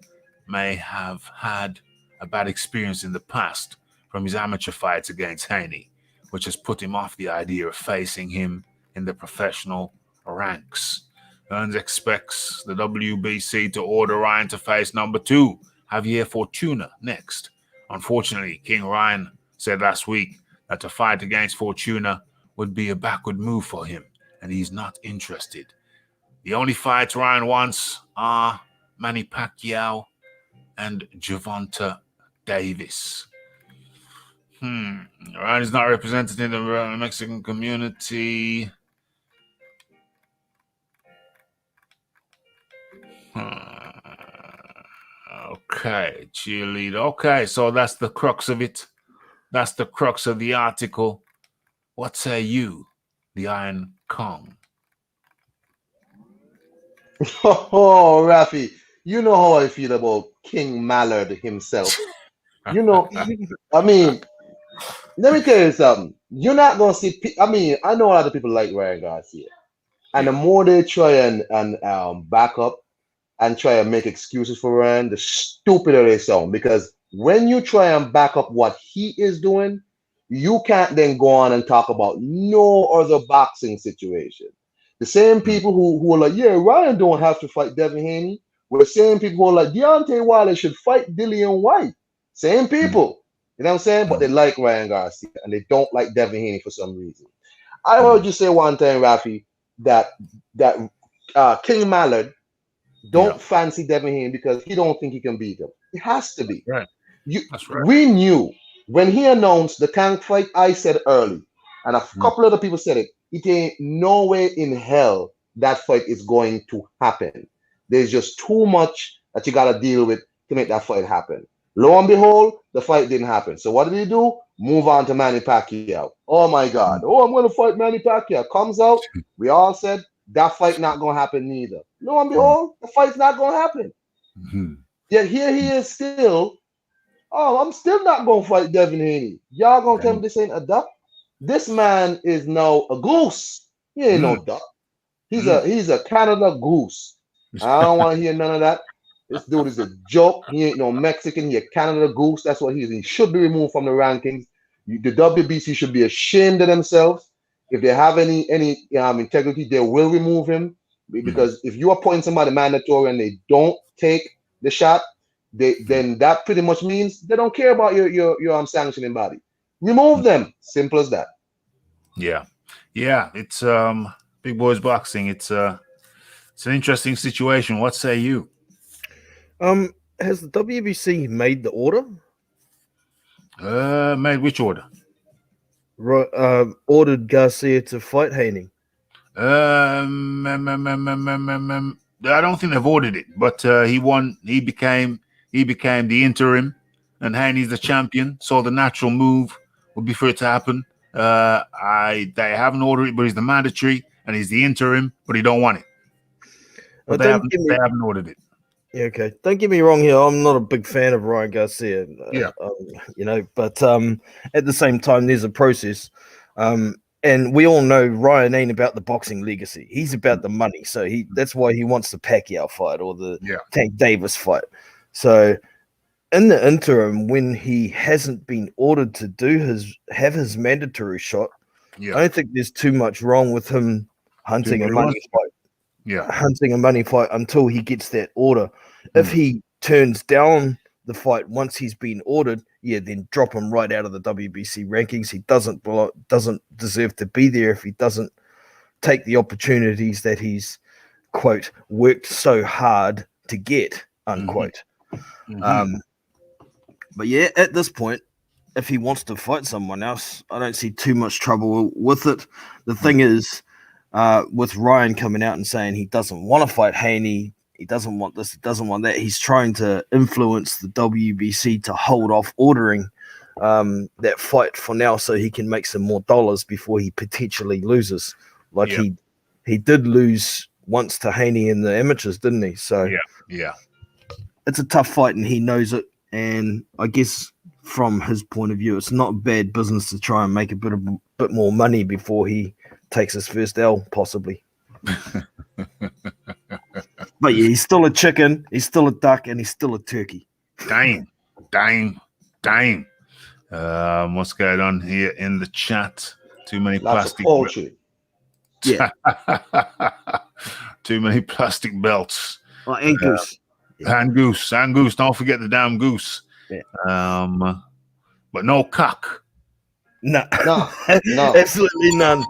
may have had a bad experience in the past from his amateur fights against Haney, which has put him off the idea of facing him in the professional ranks. Hearn expects the WBC to order Ryan to face number 2, Javier Fortuna, next. Unfortunately, King Ryan said last week that to fight against Fortuna would be a backward move for him, and he's not interested. The only fights Ryan wants are Manny Pacquiao and Gervonta Davis. Ryan is not represented in the Mexican community. Okay, cheerleader. Okay, so that's the crux of it. That's the crux of the article. What say you, the Iron Kong? Oh, Rafi, you know how I feel about King Mallard himself. You know, I mean, let me tell you something. You're not going to see, I know a lot of people like Ryan Garcia. And the more they try and back up and try and make excuses for Ryan, the stupider they sound. Because when you try and back up what he is doing, you can't then go on and talk about no other boxing situation. The same people who are like, yeah, Ryan don't have to fight Devin Haney, were the same people who are like, Deontay Wilder should fight Dillian White. Same people. You know what I'm saying? But they like Ryan Garcia and they don't like Devin Haney for some reason. I heard you say one time, Rafi, that King Mallard don't fancy Devin Haney because he don't think he can beat him. It has to be. Right. That's right. We knew when he announced the Tank fight, I said early, and a couple other people said it. It ain't no way in hell that fight is going to happen. There's just too much that you got to deal with to make that fight happen. Lo and behold, the fight didn't happen. So what did he do? Move on to Manny Pacquiao. Oh my God. Oh, I'm going to fight Manny Pacquiao. Comes out. We all said that fight not going to happen neither. Lo and behold, the fight's not going to happen. Mm-hmm. Yet here he is still. Oh, I'm still not going to fight Devin Haney. Y'all going to tell me this ain't a duck? This man is now a goose. He ain't no duck. He's a Canada goose. I don't want to hear none of that. This dude is a joke. He ain't no Mexican. He a Canada goose. That's what he is. He should be removed from the rankings. The WBC should be ashamed of themselves. If they have any integrity, they will remove him. Because if you appoint somebody mandatory and they don't take the shot, then that pretty much means they don't care about your sanctioning body. Remove them. Simple as that. Yeah. It's big boys boxing. It's an interesting situation. What say you? Has the WBC made the order? Made which order? Right, ordered Garcia to fight Haney. I don't think they've ordered it, but he won. He became the interim, and Haney's the champion. So the natural move would be for it to happen. They haven't ordered it, but he's the mandatory, and he's the interim, but he don't want it. But they haven't ordered it. Yeah, okay. Don't get me wrong here. I'm not a big fan of Ryan Garcia. But at the same time, there's a process. And we all know Ryan ain't about the boxing legacy. He's about the money. So that's why he wants the Pacquiao fight or the Tank Davis fight. So in the interim, when he hasn't been ordered to have his mandatory shot, I don't think there's too much wrong with him hunting a money fight. Hunting a money fight until he gets that order. If he turns down the fight once he's been ordered, then drop him right out of the WBC rankings. He doesn't deserve to be there if he doesn't take the opportunities that he's, quote, worked so hard to get, unquote. But yeah, at this point, if he wants to fight someone else, I don't see too much trouble with it. The thing is, with Ryan coming out and saying he doesn't want to fight Haney, he doesn't want this, he doesn't want that. He's trying to influence the WBC to hold off ordering that fight for now so he can make some more dollars before he potentially loses. Like he did lose once to Haney in the amateurs, didn't he? So it's a tough fight and he knows it. And I guess from his point of view, it's not bad business to try and make a bit more money before he takes his first L, possibly. But yeah, he's still a chicken, he's still a duck, and he's still a turkey. Damn. What's going on here in the chat? Too many plastic poultry. Too many plastic belts. And goose. And goose. Don't forget the damn goose. But no cock. No. Absolutely none.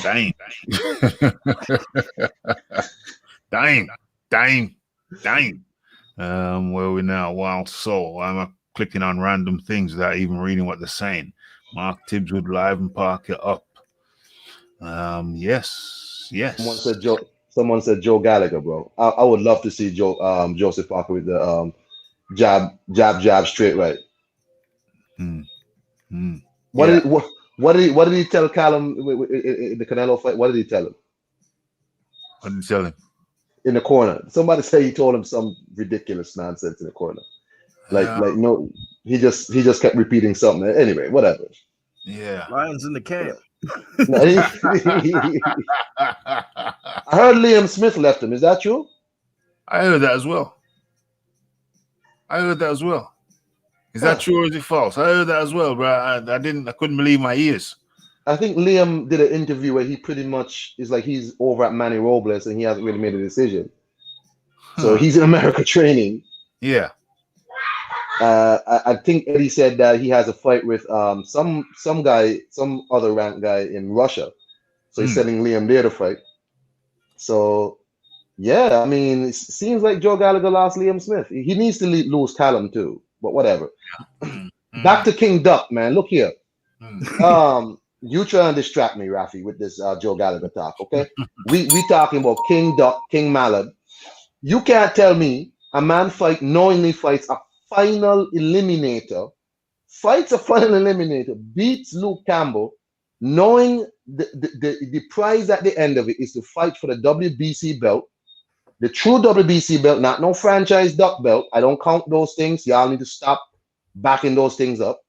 Dang. Where are we now? Wild Soul. I'm clicking on random things without even reading what they're saying. Mark Tibbs would live and park it up. Yes. Someone said Joe Gallagher, bro. I would love to see Joseph Parker with the jab, straight right. What did he tell Callum in the Canelo fight? What did he tell him? What did he tell him? In the corner. Somebody say he told him some ridiculous nonsense in the corner. No, he just kept repeating something. Anyway, whatever. Yeah. Lions in the camp. I heard Liam Smith left him. Is that true? I heard that as well. Is that true or is it false? I heard that as well, bro. I couldn't believe my ears. I think Liam did an interview where he pretty much is like he's over at Manny Robles and he hasn't really made a decision. So he's in America training. Yeah. I think Eddie said that he has a fight with some other ranked guy in Russia. So he's sending Liam there to fight. So yeah, I mean, it seems like Joe Gallagher lost Liam Smith. He needs to lose Callum too, but whatever. Back to King Duck, man. Look here. Mm. You trying to distract me, Rafi, with this Joe Gallagher talk, okay? We talking about King Duck, King Mallard. You can't tell me a man knowingly fights a final eliminator, beats Luke Campbell, knowing the prize at the end of it is to fight for the WBC belt, the true WBC belt, not no franchise duck belt. I don't count those things. Y'all need to stop backing those things up.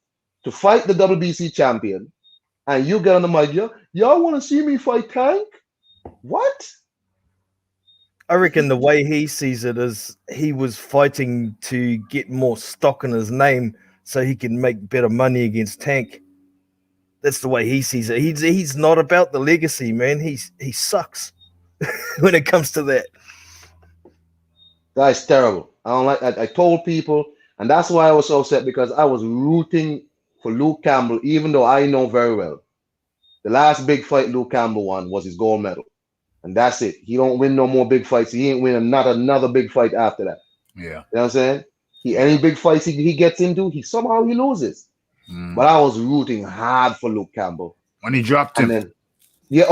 To fight the WBC champion, and you get on the mic, y'all want to see me fight Tank? What? I reckon the way he sees it is he was fighting to get more stock in his name so he can make better money against Tank. That's the way he sees it. He's not about the legacy, man. He sucks when it comes to that. That's terrible. I don't like that. I told people, and that's why I was so upset, because I was rooting for Luke Campbell, even though I know very well the last big fight Luke Campbell won was his gold medal. And that's it. He don't win no more big fights. He ain't win another big fight after that. Yeah. You know what I'm saying? Any big fights he gets into, he loses. But I was rooting hard for Luke Campbell. When he dropped him. And then,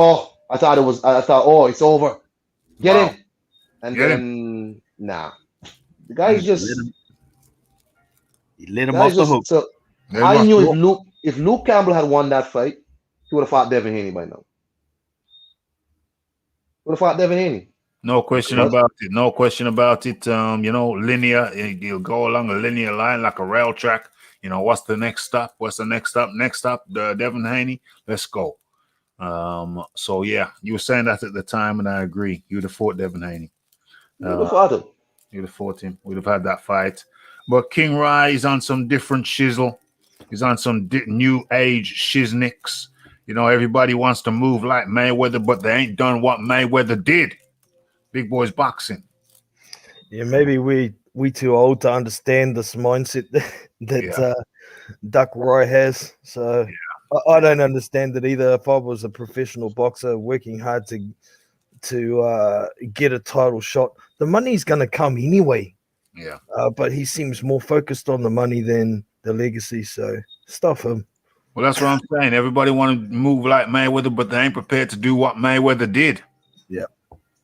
I thought, it's over. Get him. And Get then, nah. The guy's just... He let him off the hook. So I knew if Luke Campbell had won that fight, he would have fought Devin Haney by now. Would have fought Devin Haney. No question about it. No question about it. Linear. He'll go along a linear line like a rail track. What's the next stop? Next stop, Devin Haney. Let's go. So yeah, you were saying that at the time, and I agree. You'd have fought Devin Haney. You'd have fought him. You'd have fought him. We'd have had that fight. But King Rai is on some different shizzle. He's on some new age shiznicks. Everybody wants to move like Mayweather, but they ain't done what Mayweather did. Big boys boxing. Yeah, maybe we too old to understand this mindset that Duck Roy has. So I don't understand it either. If I was a professional boxer working hard to get a title shot, the money's going to come anyway. Yeah. But he seems more focused on the money than the legacy. So stuff him. Well, that's what I'm saying. Everybody want to move like Mayweather, but they ain't prepared to do what Mayweather did. Yeah.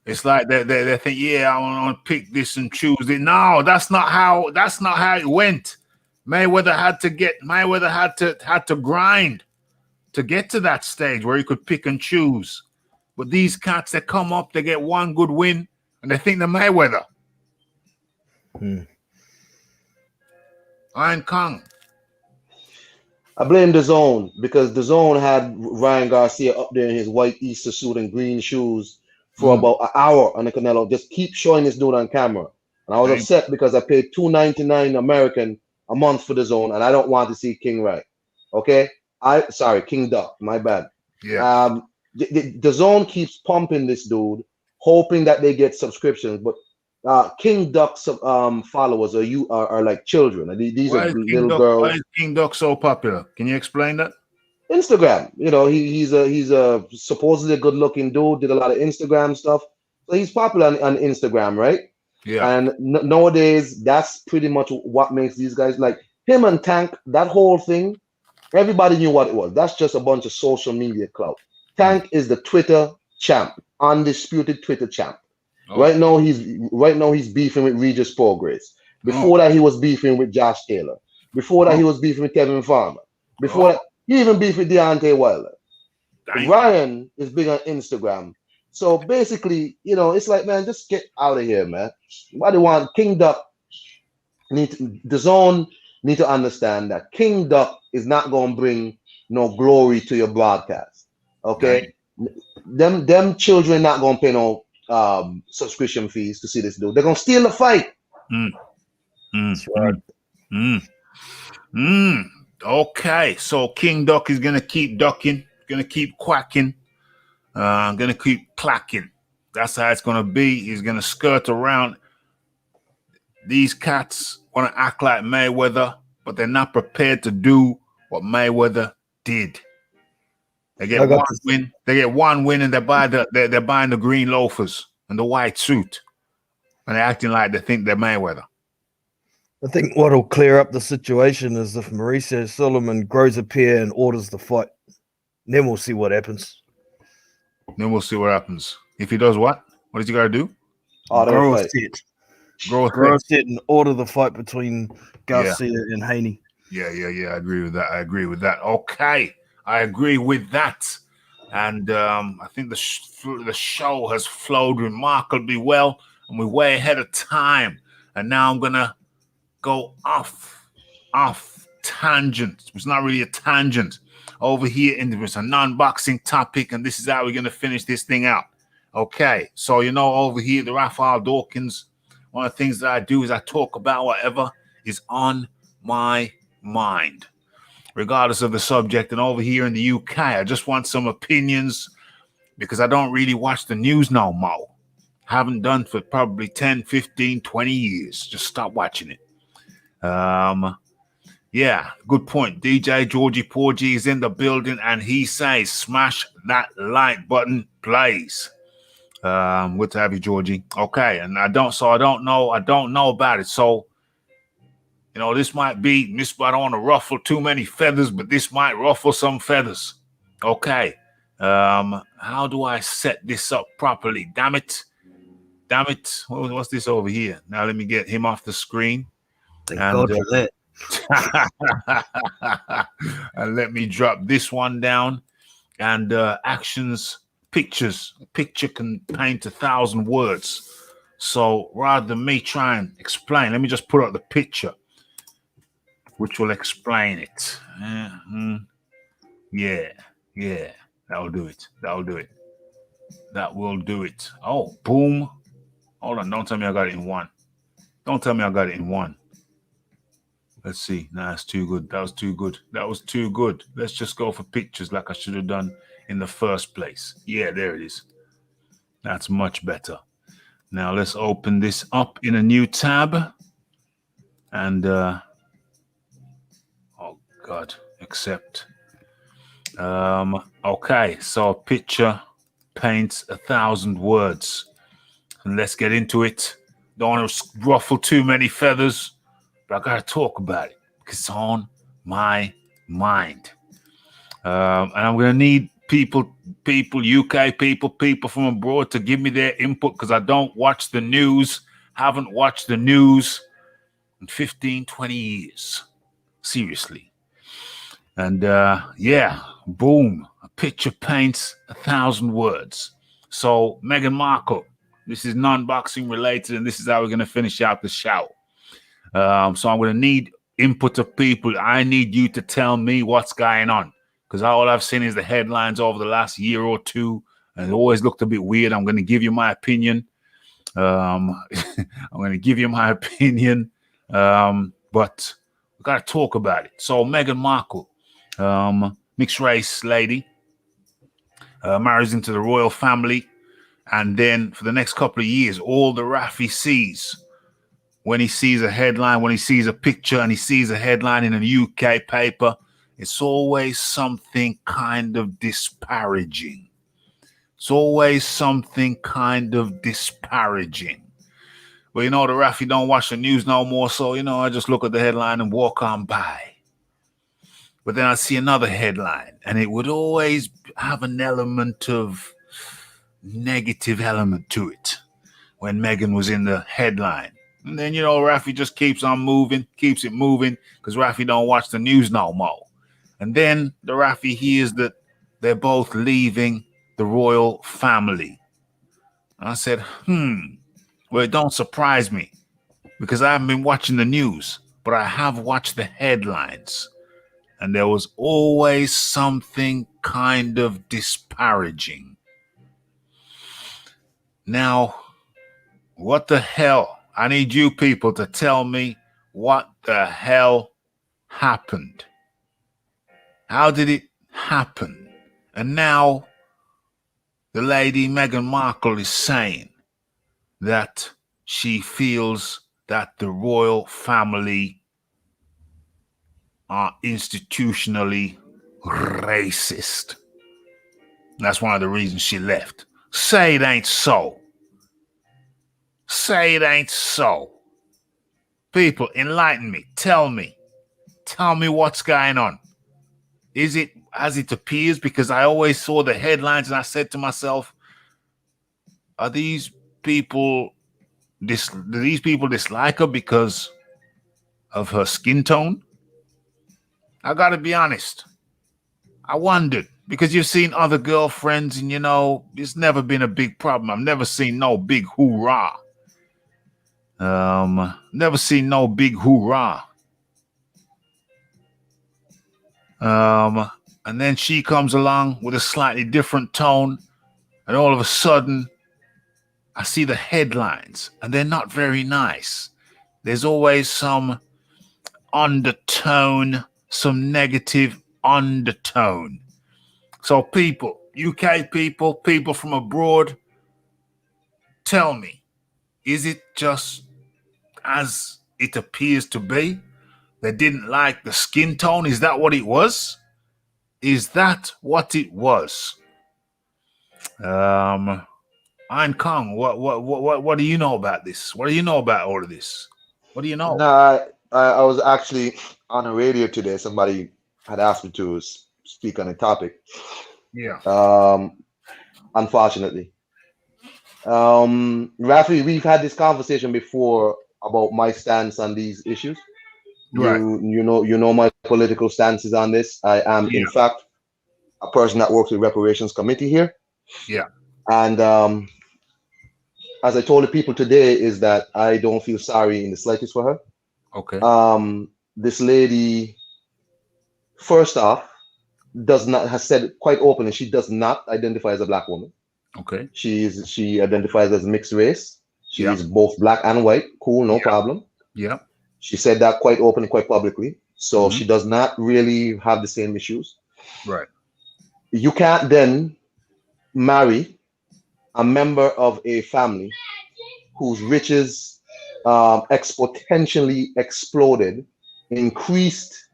It's like they think, I want to pick this and choose it. No, that's not how it went. Mayweather had to grind to get to that stage where he could pick and choose. But these cats that come up, they get one good win and they think they're Mayweather. Iron Kong. I blame the Zone, because the Zone had Ryan Garcia up there in his white Easter suit and green shoes for about an hour on the Canelo. Just keep showing this dude on camera. And I was upset because I paid $2.99 American a month for the Zone, and I don't want to see King Rai. Okay? King Duck. My bad. Yeah. The Zone keeps pumping this dude, hoping that they get subscriptions, but King Duck's followers are like children. These are little girls. Why is King Duck so popular? Can you explain that? Instagram. He's a supposedly good looking dude. Did a lot of Instagram stuff, so he's popular on Instagram, right? Yeah. And nowadays, that's pretty much what makes these guys, like him and Tank. That whole thing, everybody knew what it was. That's just a bunch of social media clout. Tank is the Twitter champ, undisputed Twitter champ. Oh. Right now he's beefing with Regis Progress. Before that, he was beefing with Josh Taylor. Before that, he was beefing with Kevin Farmer. Before that, he even beefed with Deontay Wilder. Ryan is big on Instagram. So basically, it's like, man, just get out of here, man. What do you want? King Duck the Zone need to understand that King Duck is not going to bring no glory to your broadcast. Okay? Right. Them children not going to pay no subscription fees to see this dude. They're gonna steal the fight. That's right. Okay, so King Duck is gonna keep ducking, gonna keep quacking, gonna keep clacking. That's how it's gonna be. He's gonna skirt around. These cats want to act like Mayweather, but they're not prepared to do what Mayweather did. They get one win. They get one win, and they're buying the green loafers and the white suit, and they're acting like they think they're Mayweather. I think what'll clear up the situation is if Mauricio Solomon grows a pair and orders the fight. Then we'll see what happens. Then we'll see what happens. If he does what? What does he got to do? Order Grow a fight. set. Grow a Grow a set. set and order the fight between Garcia and Haney. Yeah. I agree with that. Okay. I agree with that. And I think the show has flowed remarkably well, and we're way ahead of time. And now I'm gonna go off tangent. It's not really a tangent. Over here, it's a non-boxing topic, and this is how we're gonna finish this thing out. Okay, so over here, the Raphael Dawkins. One of the things that I do is I talk about whatever is on my mind, regardless of the subject. And over here in the UK, I just want some opinions because I don't really watch the news no more. Haven't done for probably 10, 15, 20 years. Just stop watching it. Yeah, good point. DJ Georgie Porgy is in the building and he says, smash that like button, please. Good to have you, Georgie. Okay, and I don't know about it. So, this might I don't want to ruffle too many feathers, but this might ruffle some feathers. Okay. How do I set this up properly? Damn it. What's this over here? Now let me get him off the screen. Thank God for that. And let me drop this one down. And actions, pictures. A picture can paint 1,000 words. So rather than me try and explain, let me just put up the picture, which will explain it. Yeah. That will do it. That will do it. Oh, boom. Hold on. Don't tell me I got it in one. Let's see. Nah, it's too good. That was too good. Let's just go for pictures like I should have done in the first place. Yeah, there it is. That's much better. Now let's open this up in a new tab. And, oh God, accept. Okay, so a picture paints 1,000 words. And let's get into it. Don't want to ruffle too many feathers, but I gotta talk about it because it's on my mind. And I'm gonna need people, UK people from abroad to give me their input because I don't watch the news. Haven't watched the news in 15, 20 years. Seriously. And boom, a picture paints 1,000 words. So Meghan Markle, this is non-boxing related, and this is how we're going to finish out the show. So I'm going to need input of people. I need you to tell me what's going on, because all I've seen is the headlines over the last year or two, and it always looked a bit weird. I'm going to give you my opinion. But we got to talk about it. So Meghan Markle, mixed race lady, marries into the royal family. And then for the next couple of years, all the Rafi sees when he sees a headline, when he sees a picture and he sees a headline in a UK paper, it's always something kind of disparaging. Well, the Rafi don't watch the news no more. So, I just look at the headline and walk on by. But then I see another headline and it would always have an element of negative element to it when Meghan was in the headline. And then, Rafi just keeps it moving, because Rafi don't watch the news no more. And then the Rafi hears that they're both leaving the royal family. And I said, well, it don't surprise me because I haven't been watching the news, but I have watched the headlines. And there was always something kind of disparaging. Now, what the hell? I need you people to tell me what the hell happened. How did it happen? And now the lady Meghan Markle is saying that she feels that the royal family are institutionally racist. That's one of the reasons she left. Say it ain't so. People, enlighten me. Tell me what's going on. Is it as it appears? Because I always saw the headlines and I said to myself, are these people do these people dislike her because of her skin tone? I gotta be honest. I wondered, because you've seen other girlfriends and it's never been a big problem. I've never seen no big hoorah. Never seen no big hoorah. And then she comes along with a slightly different tone, and all of a sudden, I see the headlines, and they're not very nice. There's always some undertone, some negative undertone. So people, UK people, people from abroad, tell me, is it just as it appears to be? They didn't like the skin tone? Is that what it was? Is that what it was? Ein Kong, what do you know about this? What do you know about all of this? What do you know? Nah, I was actually on the radio today. Somebody had asked me to speak on a topic. Yeah. Unfortunately. Rafi, we've had this conversation before about my stance on these issues. Right. You know my political stances on this. I am in fact a person that works with reparations committee here. Yeah. And as I told the people today, is that I don't feel sorry in the slightest for her. Okay. This lady, first off, has said quite openly she does not identify as a black woman. Okay. She identifies as mixed race. She is both black and white. Cool, no problem. Yeah. She said that quite openly, quite publicly. So she does not really have the same issues. Right. You can't then marry a member of a family whose riches exponentially exploded, increased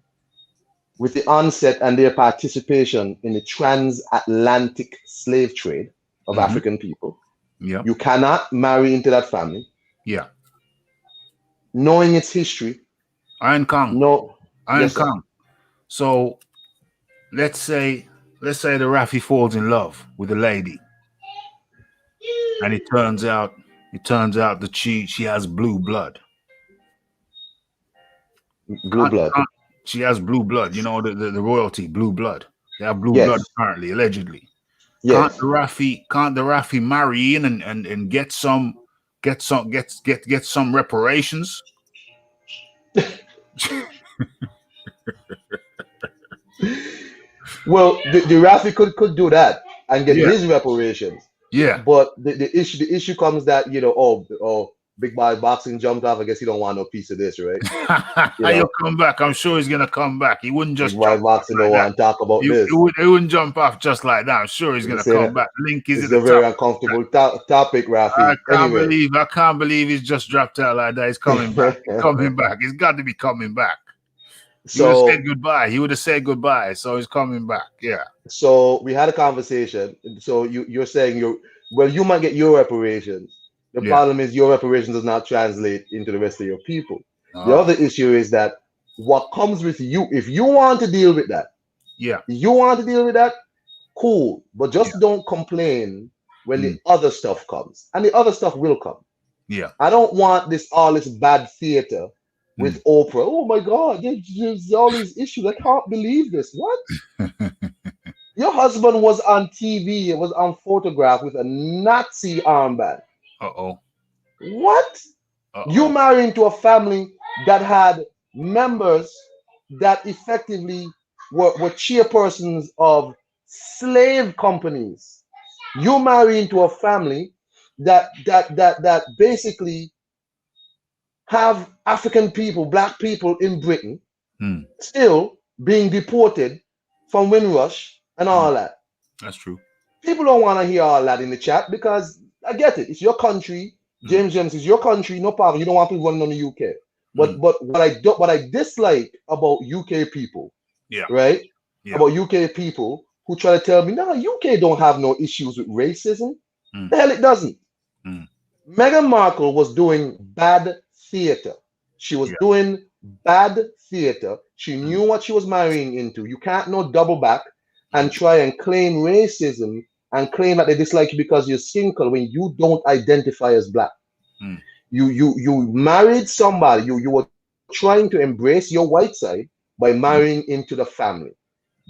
with the onset and their participation in the transatlantic slave trade of African people. Yeah. You cannot marry into that family. Yeah. Knowing its history. Iron Kong. No. Iron Yes, Kong. So let's say the Rafi falls in love with a lady. And it turns out that she has blue blood. Blue blood. She has blue blood. You know, the royalty, blue blood. They have blue Yes. blood apparently, allegedly. Yes. Can't the Rafi marry in and get some reparations? Well, the Rafi could do that and get his reparations. Yeah. But the issue comes that, Big Boy Boxing jumped off. I guess he don't want no piece of this, right? He'll come back. I'm sure he's gonna come back. He wouldn't just Big Boy Boxing don't want to talk about this. He wouldn't jump off just like that. I'm sure he's gonna come back. Link is it's a very uncomfortable topic, Rafi. I can't believe he's just dropped out like that. He's coming back. Coming back. He's got to be coming back. He would have said goodbye. He would have said goodbye. So he's coming back. Yeah. So we had a conversation. So you're saying you might get your reparations. The problem is your reparations does not translate into the rest of your people. The other issue is that what comes with you, if you want to deal with that, cool. But just don't complain when the other stuff comes. And the other stuff will come. Yeah. I don't want all this bad theater with Oprah. Oh my God, there's all these issues. I can't believe this. What? Your husband was on TV. It was on photograph with a Nazi armband. Uh-oh. What? You married into a family that had members that effectively were chairpersons of slave companies. You marry into a family that basically have African people, black people in Britain still being deported from Windrush and all that. That's true. People don't want to hear all that in the chat because I get it. It's your country. James is your country. No problem. You don't want people running on the UK. But what I dislike about UK people, right? Yeah. About UK people who try to tell me, no, UK don't have no issues with racism. The hell it doesn't. Meghan Markle was doing bad theater. She was Yeah. doing bad theater. She knew what she was marrying into. You can't no double back and try and claim racism and claim that they dislike you because you're skin color when you don't identify as black. Mm. You married somebody. You were trying to embrace your white side by marrying into the family.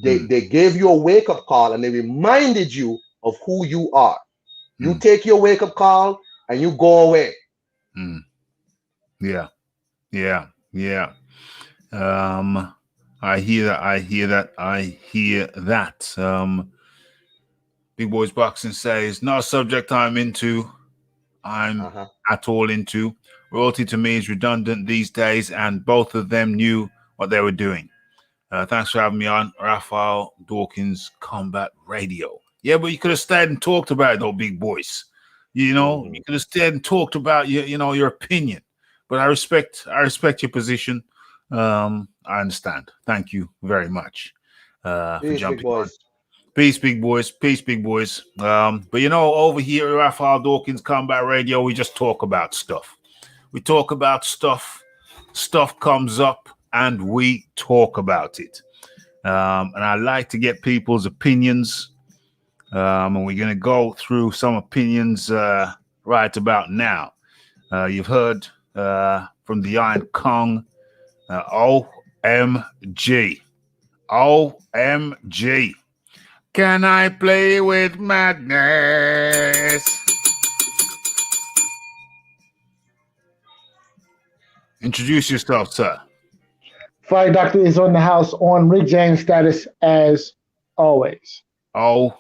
They gave you a wake up call and they reminded you of who you are. You take your wake up call and you go away. Yeah. Yeah. Yeah. I hear that. I hear that. I hear that. Big Boys Boxing says, not a subject I'm into. I'm at all into. Royalty to me is redundant these days, and both of them knew what they were doing. Thanks for having me on, Raphael Dawkins Combat Radio. Yeah, but you could have stayed and talked about it, though, Big Boys. You know, you could have stayed and talked about your opinion. But I respect your position. I understand. Thank you very much for jumping on. Peace, big boys. Peace, big boys. But over here at Raphael Dawkins Combat Radio, we just talk about stuff. We talk about stuff. Stuff comes up, and we talk about it. And I like to get people's opinions. And we're going to go through some opinions right about now. You've heard from the Iron Kong. OMG. OMG. Can I play with madness? Introduce yourself, sir. Fire Doctor is on the house on Rick James status as always. OMG.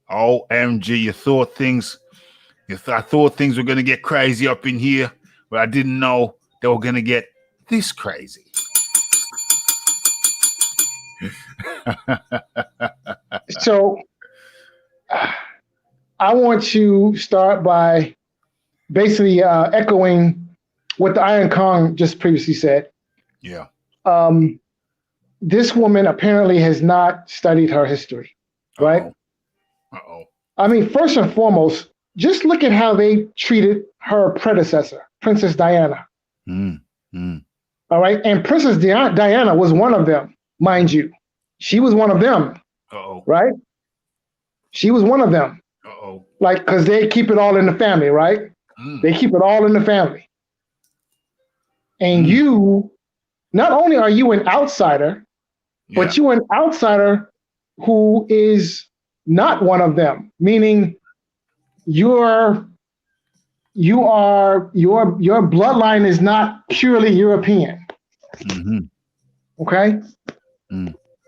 OMG. I thought things were going to get crazy up in here, but I didn't know they were going to get this crazy. So I want to start by basically echoing what the Iron Kong just previously said. Yeah. This woman apparently has not studied her history, right? Uh-oh. I mean, first and foremost, just look at how they treated her predecessor, Princess Diana. All right. And Princess Diana was one of them, mind you. She was one of them. Right? She was one of them. Like, because they keep it all in the family, right? They keep it all in the family. And you, not only are you an outsider, but you're an outsider who is not one of them, meaning your bloodline is not purely European. Okay?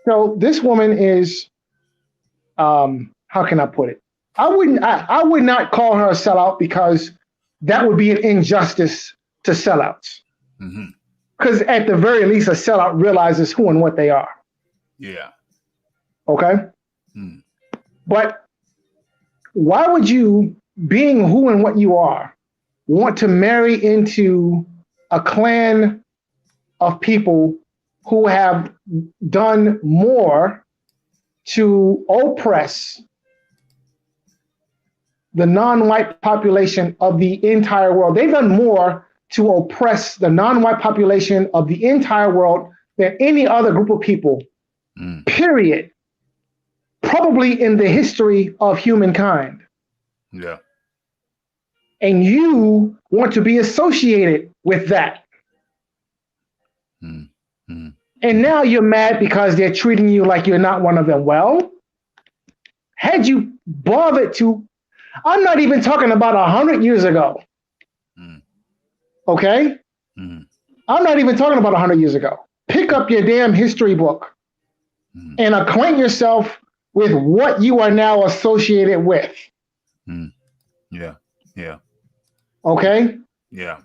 So this woman is, how can I put it? I would not call her a sellout because that would be an injustice to sellouts. Because at the very least, a sellout realizes who and what they are. Yeah. Okay? But why would you, being who and what you are, want to marry into a clan of people who have done more to oppress the non-white population of the entire world? They've done more to oppress the non-white population of the entire world than any other group of people, period. Probably in the history of humankind. Yeah. And you want to be associated with that. And now you're mad because they're treating you like you're not one of them. Well, had you bothered to, I'm not even talking about 100 years ago. Okay? I'm not even talking about 100 years ago. Pick up your damn history book and acquaint yourself with what you are now associated with. Yeah. Yeah. Okay? Yeah.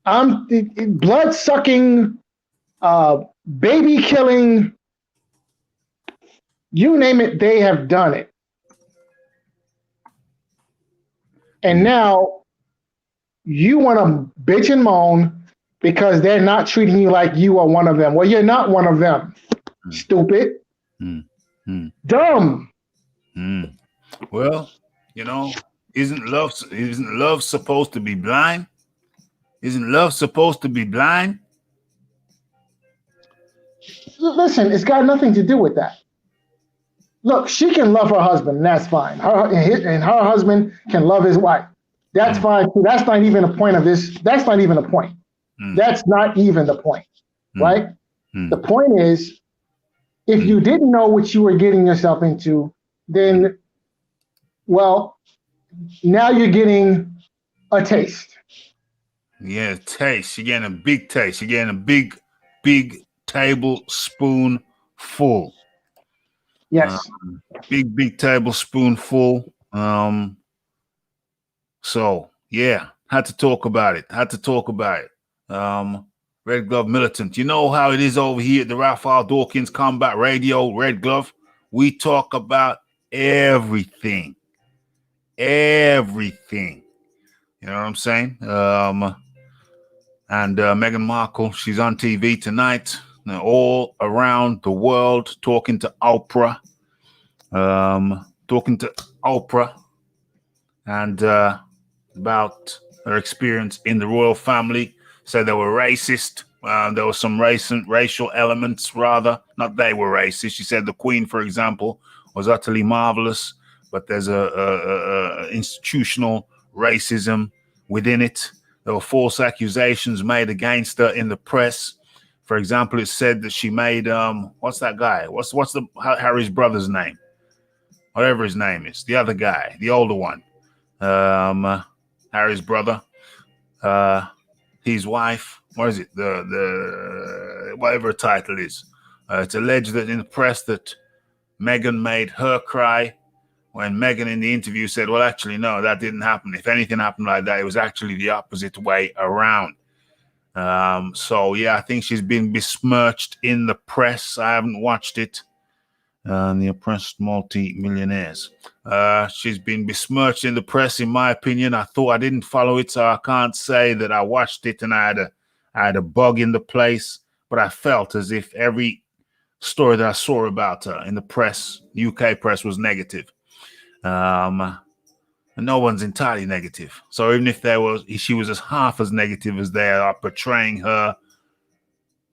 I'm blood-sucking, baby-killing, you name it, they have done it. And now you want to bitch and moan because they're not treating you like you are one of them. Well, you're not one of them. Stupid. Dumb. Well, isn't love supposed to be blind? Isn't love supposed to be blind? Listen, it's got nothing to do with that. Look, she can love her husband, and that's fine. And her husband can love his wife. That's fine too. That's not even a point of this. That's not even a point. That's not even the point, right? The point is, if you didn't know what you were getting yourself into, then, well, now you're getting a taste. Yeah, a taste. You're getting a big taste. You're getting a big tablespoon full. Yes. Big tablespoonful. So yeah, had to talk about it. Red Glove Militant. You know how it is over here at the Raphael Dawkins Combat Radio, Red Glove. We talk about everything. Everything. You know what I'm saying? And Meghan Markle, she's on TV tonight, all around the world, talking to Oprah. And about her experience in the royal family. Said they were racist. There were some racial elements, rather. Not they were racist. She said the Queen, for example, was utterly marvelous, but there's a institutional racism within it. There were false accusations made against her in the press. For example, it said that she made what's that guy? What's the Harry's brother's name? Whatever his name is, the other guy, the older one, Harry's brother, his wife. What is it? The whatever her title is. It's alleged that in the press that Meghan made her cry. When Meghan in the interview said, well, actually, no, that didn't happen. If anything happened like that, it was actually the opposite way around. So, yeah, I think she's been besmirched in the press. I haven't watched it. The oppressed multi-millionaires. She's been besmirched in the press, in my opinion. I didn't follow it, so I can't say that I watched it and I had a bug in the place. But I felt as if every story that I saw about her in the press, UK press, was negative. And no one's entirely negative. So even if she was as half as negative as they are portraying her,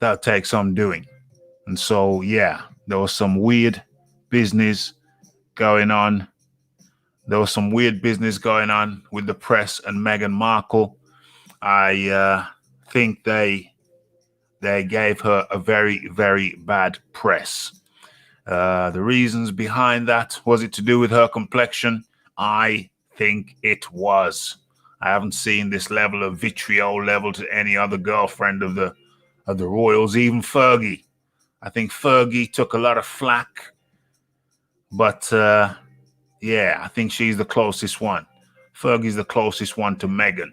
that'll take some doing. And so, yeah, there was some weird business going on. With the press and Meghan Markle. I think they gave her a very, very bad press. The reasons behind that, was it to do with her complexion? I think it was. I haven't seen this level of vitriol level to any other girlfriend of the royals, even Fergie. I think Fergie took a lot of flack, but yeah, I think she's the closest one. Fergie's the closest one to Meghan,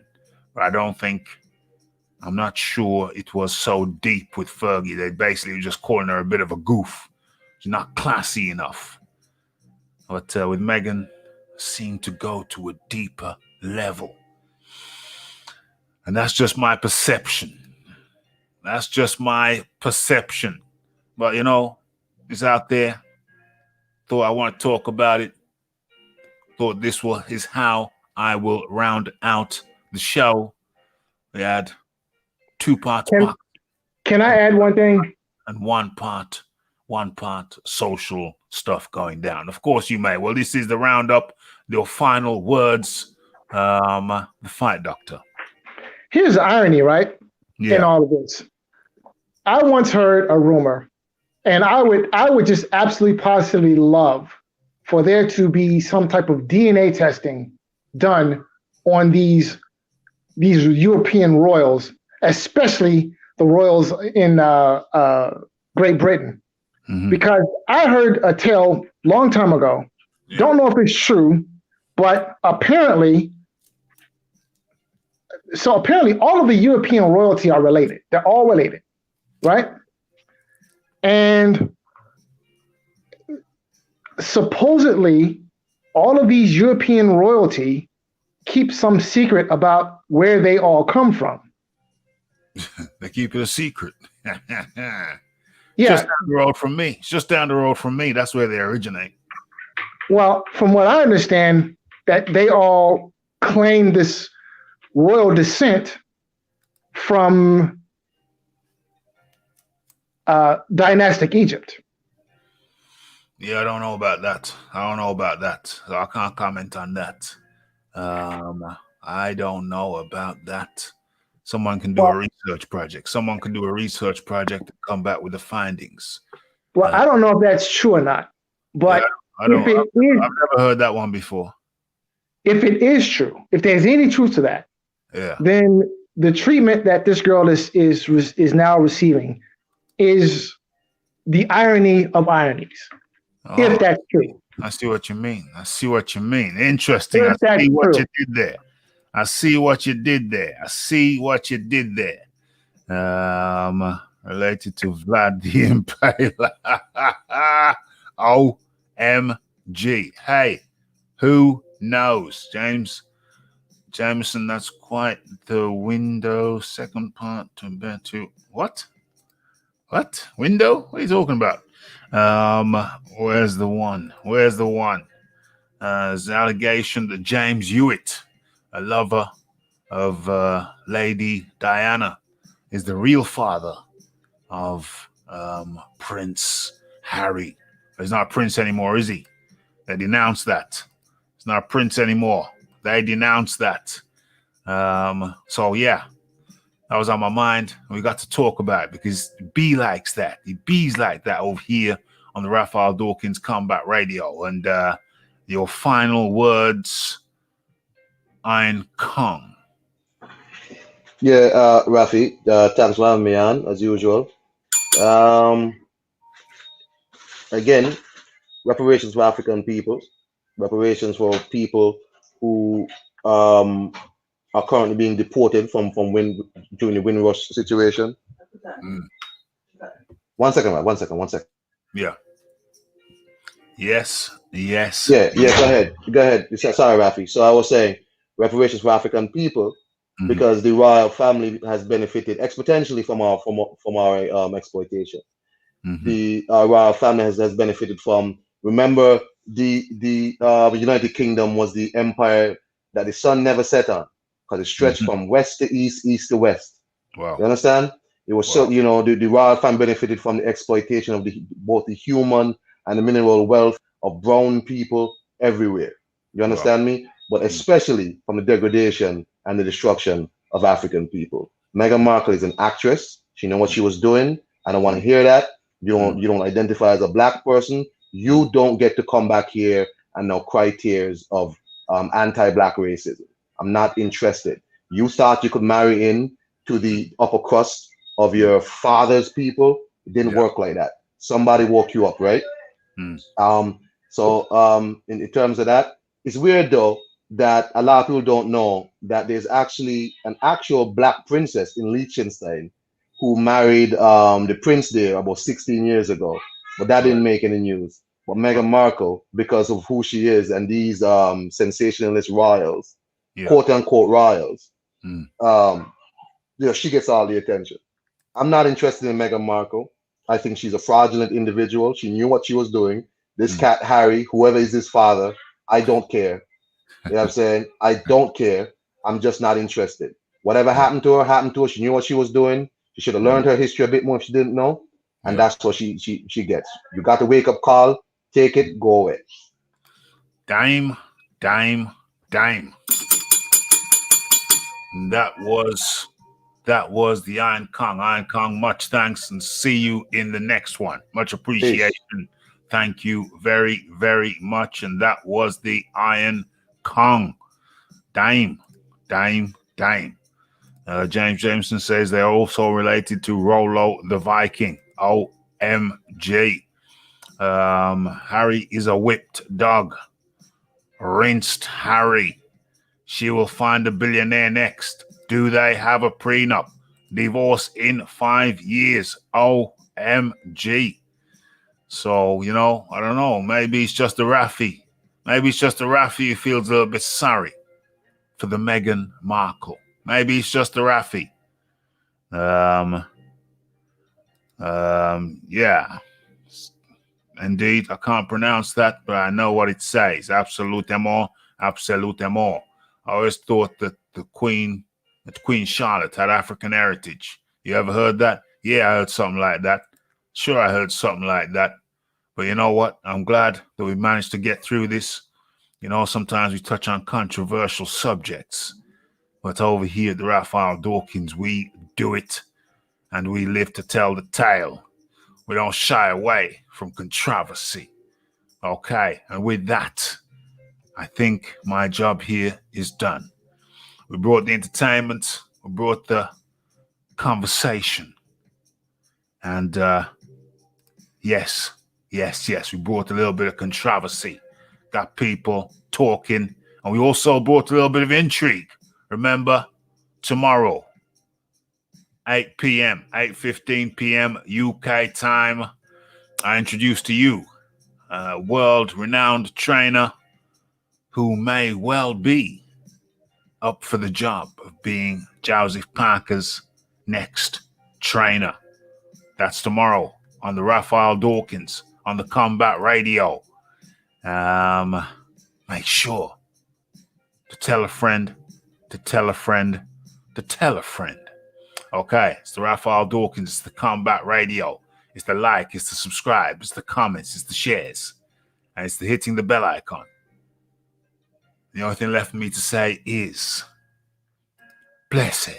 but I'm not sure it was so deep with Fergie. They basically were just calling her a bit of a goof. She's not classy enough. But with Meghan, seemed to go to a deeper level. And that's just my perception. But, you know, it's out there. Thought I want to talk about it. Thought this is how I will round out the show. We had 2 parts. Can I add one thing? And one part social stuff going down. Of course you may. Well, this is the roundup, your final words, the fight doctor. Here's the irony, right? Yeah. In all of this. I once heard a rumor, and I would just absolutely positively love for there to be some type of DNA testing done on these European royals, especially the royals in Great Britain. Mm-hmm. Because I heard a tale long time ago. Yeah. Don't know if it's true, but apparently all of the European royalty are related. They're all related, right? And supposedly all of these European royalty keep some secret about where they all come from. They keep it a secret. Yeah. Just down the road from me. It's just down the road from me. That's where they originate. Well, from what I understand, that they all claim this royal descent from dynastic Egypt. Yeah, I don't know about that. So I can't comment on that. I don't know about that. Someone can do a research project. Someone can do a research project and come back with the findings. Well, I don't know if that's true or not, but I've never heard that one before. If it is true, if there's any truth to that, then the treatment that this girl is now receiving is the irony of ironies. If that's true. I see what you mean. Interesting. I see what you did there. Related to Vlad the Impaler. OMG. Hey, who knows? Jameson, that's quite the window. Second part to bear to what? Window? What are you talking about? Where's the one? There's an allegation that James Hewitt, a lover of Lady Diana, is the real father of Prince Harry. He's not a prince anymore, is he? They denounced that. He's not a prince anymore. They denounced that. So yeah, that was on my mind. We got to talk about it because B likes that. B's like that over here on the Raphael Dawkins Combat Radio. And your final words, Iron Kong. Yeah, Rafi, thanks for having me on, as usual. Again, reparations for African people, reparations for people who are currently being deported from during the Windrush situation. One second. Yeah. Yes. Yeah, go ahead. Sorry, Rafi. So I was saying reparations for African people because the royal family has benefited exponentially from our exploitation. The royal family has benefited from. Remember, the United Kingdom was the empire that the sun never set on because it stretched from west to east, east to west. Wow. You understand? It was so the royal family benefited from the exploitation of both the human and the mineral wealth of brown people everywhere. You understand me? But especially from the degradation and the destruction of African people. Meghan Markle is an actress. She knew what she was doing. I don't want to hear that. You don't identify as a black person. You don't get to come back here and now cry tears of anti-black racism. I'm not interested. You thought you could marry in to the upper crust of your father's people. It didn't work like that. Somebody woke you up, right? So in terms of that, it's weird though that a lot of people don't know that there's actually an actual black princess in Liechtenstein who married the prince there about 16 years ago, but that didn't make any news. But Meghan Markle, because of who she is and these sensationalist royals, quote unquote royals, she gets all the attention. I'm not interested in Meghan Markle. I think she's a fraudulent individual. She knew what she was doing. This cat, Harry, whoever is his father, I don't care. You know what I'm saying? I don't care. I'm just not interested. Whatever happened to her. She knew what she was doing. She should have learned her history a bit more if she didn't know. And that's what she gets. You got the wake up call. Take it. Go away. Dime. That was the Iron Kong. Iron Kong, much thanks and see you in the next one. Much appreciation. Peace. Thank you very, very much. And that was the Iron Kong. Dime. James Jameson says they're also related to Rollo the Viking. OMG. Harry is a whipped dog. Rinsed Harry. She will find a billionaire next. Do they have a prenup? Divorce in 5 years. OMG. So, I don't know. Maybe it's just a Rafi. Who feels a little bit sorry for the Meghan Markle. Maybe it's just a Rafi. Yeah. Indeed, I can't pronounce that, but I know what it says. Absolutement. I always thought that the Queen, that Queen Charlotte had African heritage. You ever heard that? Yeah, I heard something like that. Sure, I heard something like that. But you know what? I'm glad that we managed to get through this. You know, sometimes we touch on controversial subjects. But over here at the Raphael Dawkins, we do it. And we live to tell the tale. We don't shy away from controversy. Okay, and with that, I think my job here is done. We brought the entertainment. We brought the conversation. And yes, we brought a little bit of controversy. Got people talking. And we also brought a little bit of intrigue. Remember, tomorrow, 8 p.m., 8:15 p.m. UK time, I introduce to you a world-renowned trainer who may well be up for the job of being Joseph Parker's next trainer. That's tomorrow on the Raphael Dawkins on the Combat Radio. Make sure to tell a friend, to tell a friend, to tell a friend. Okay, it's the Raphael Dawkins, it's the Combat Radio. It's the like, it's the subscribe, it's the comments, it's the shares, and it's the hitting the bell icon. The only thing left for me to say is blessed.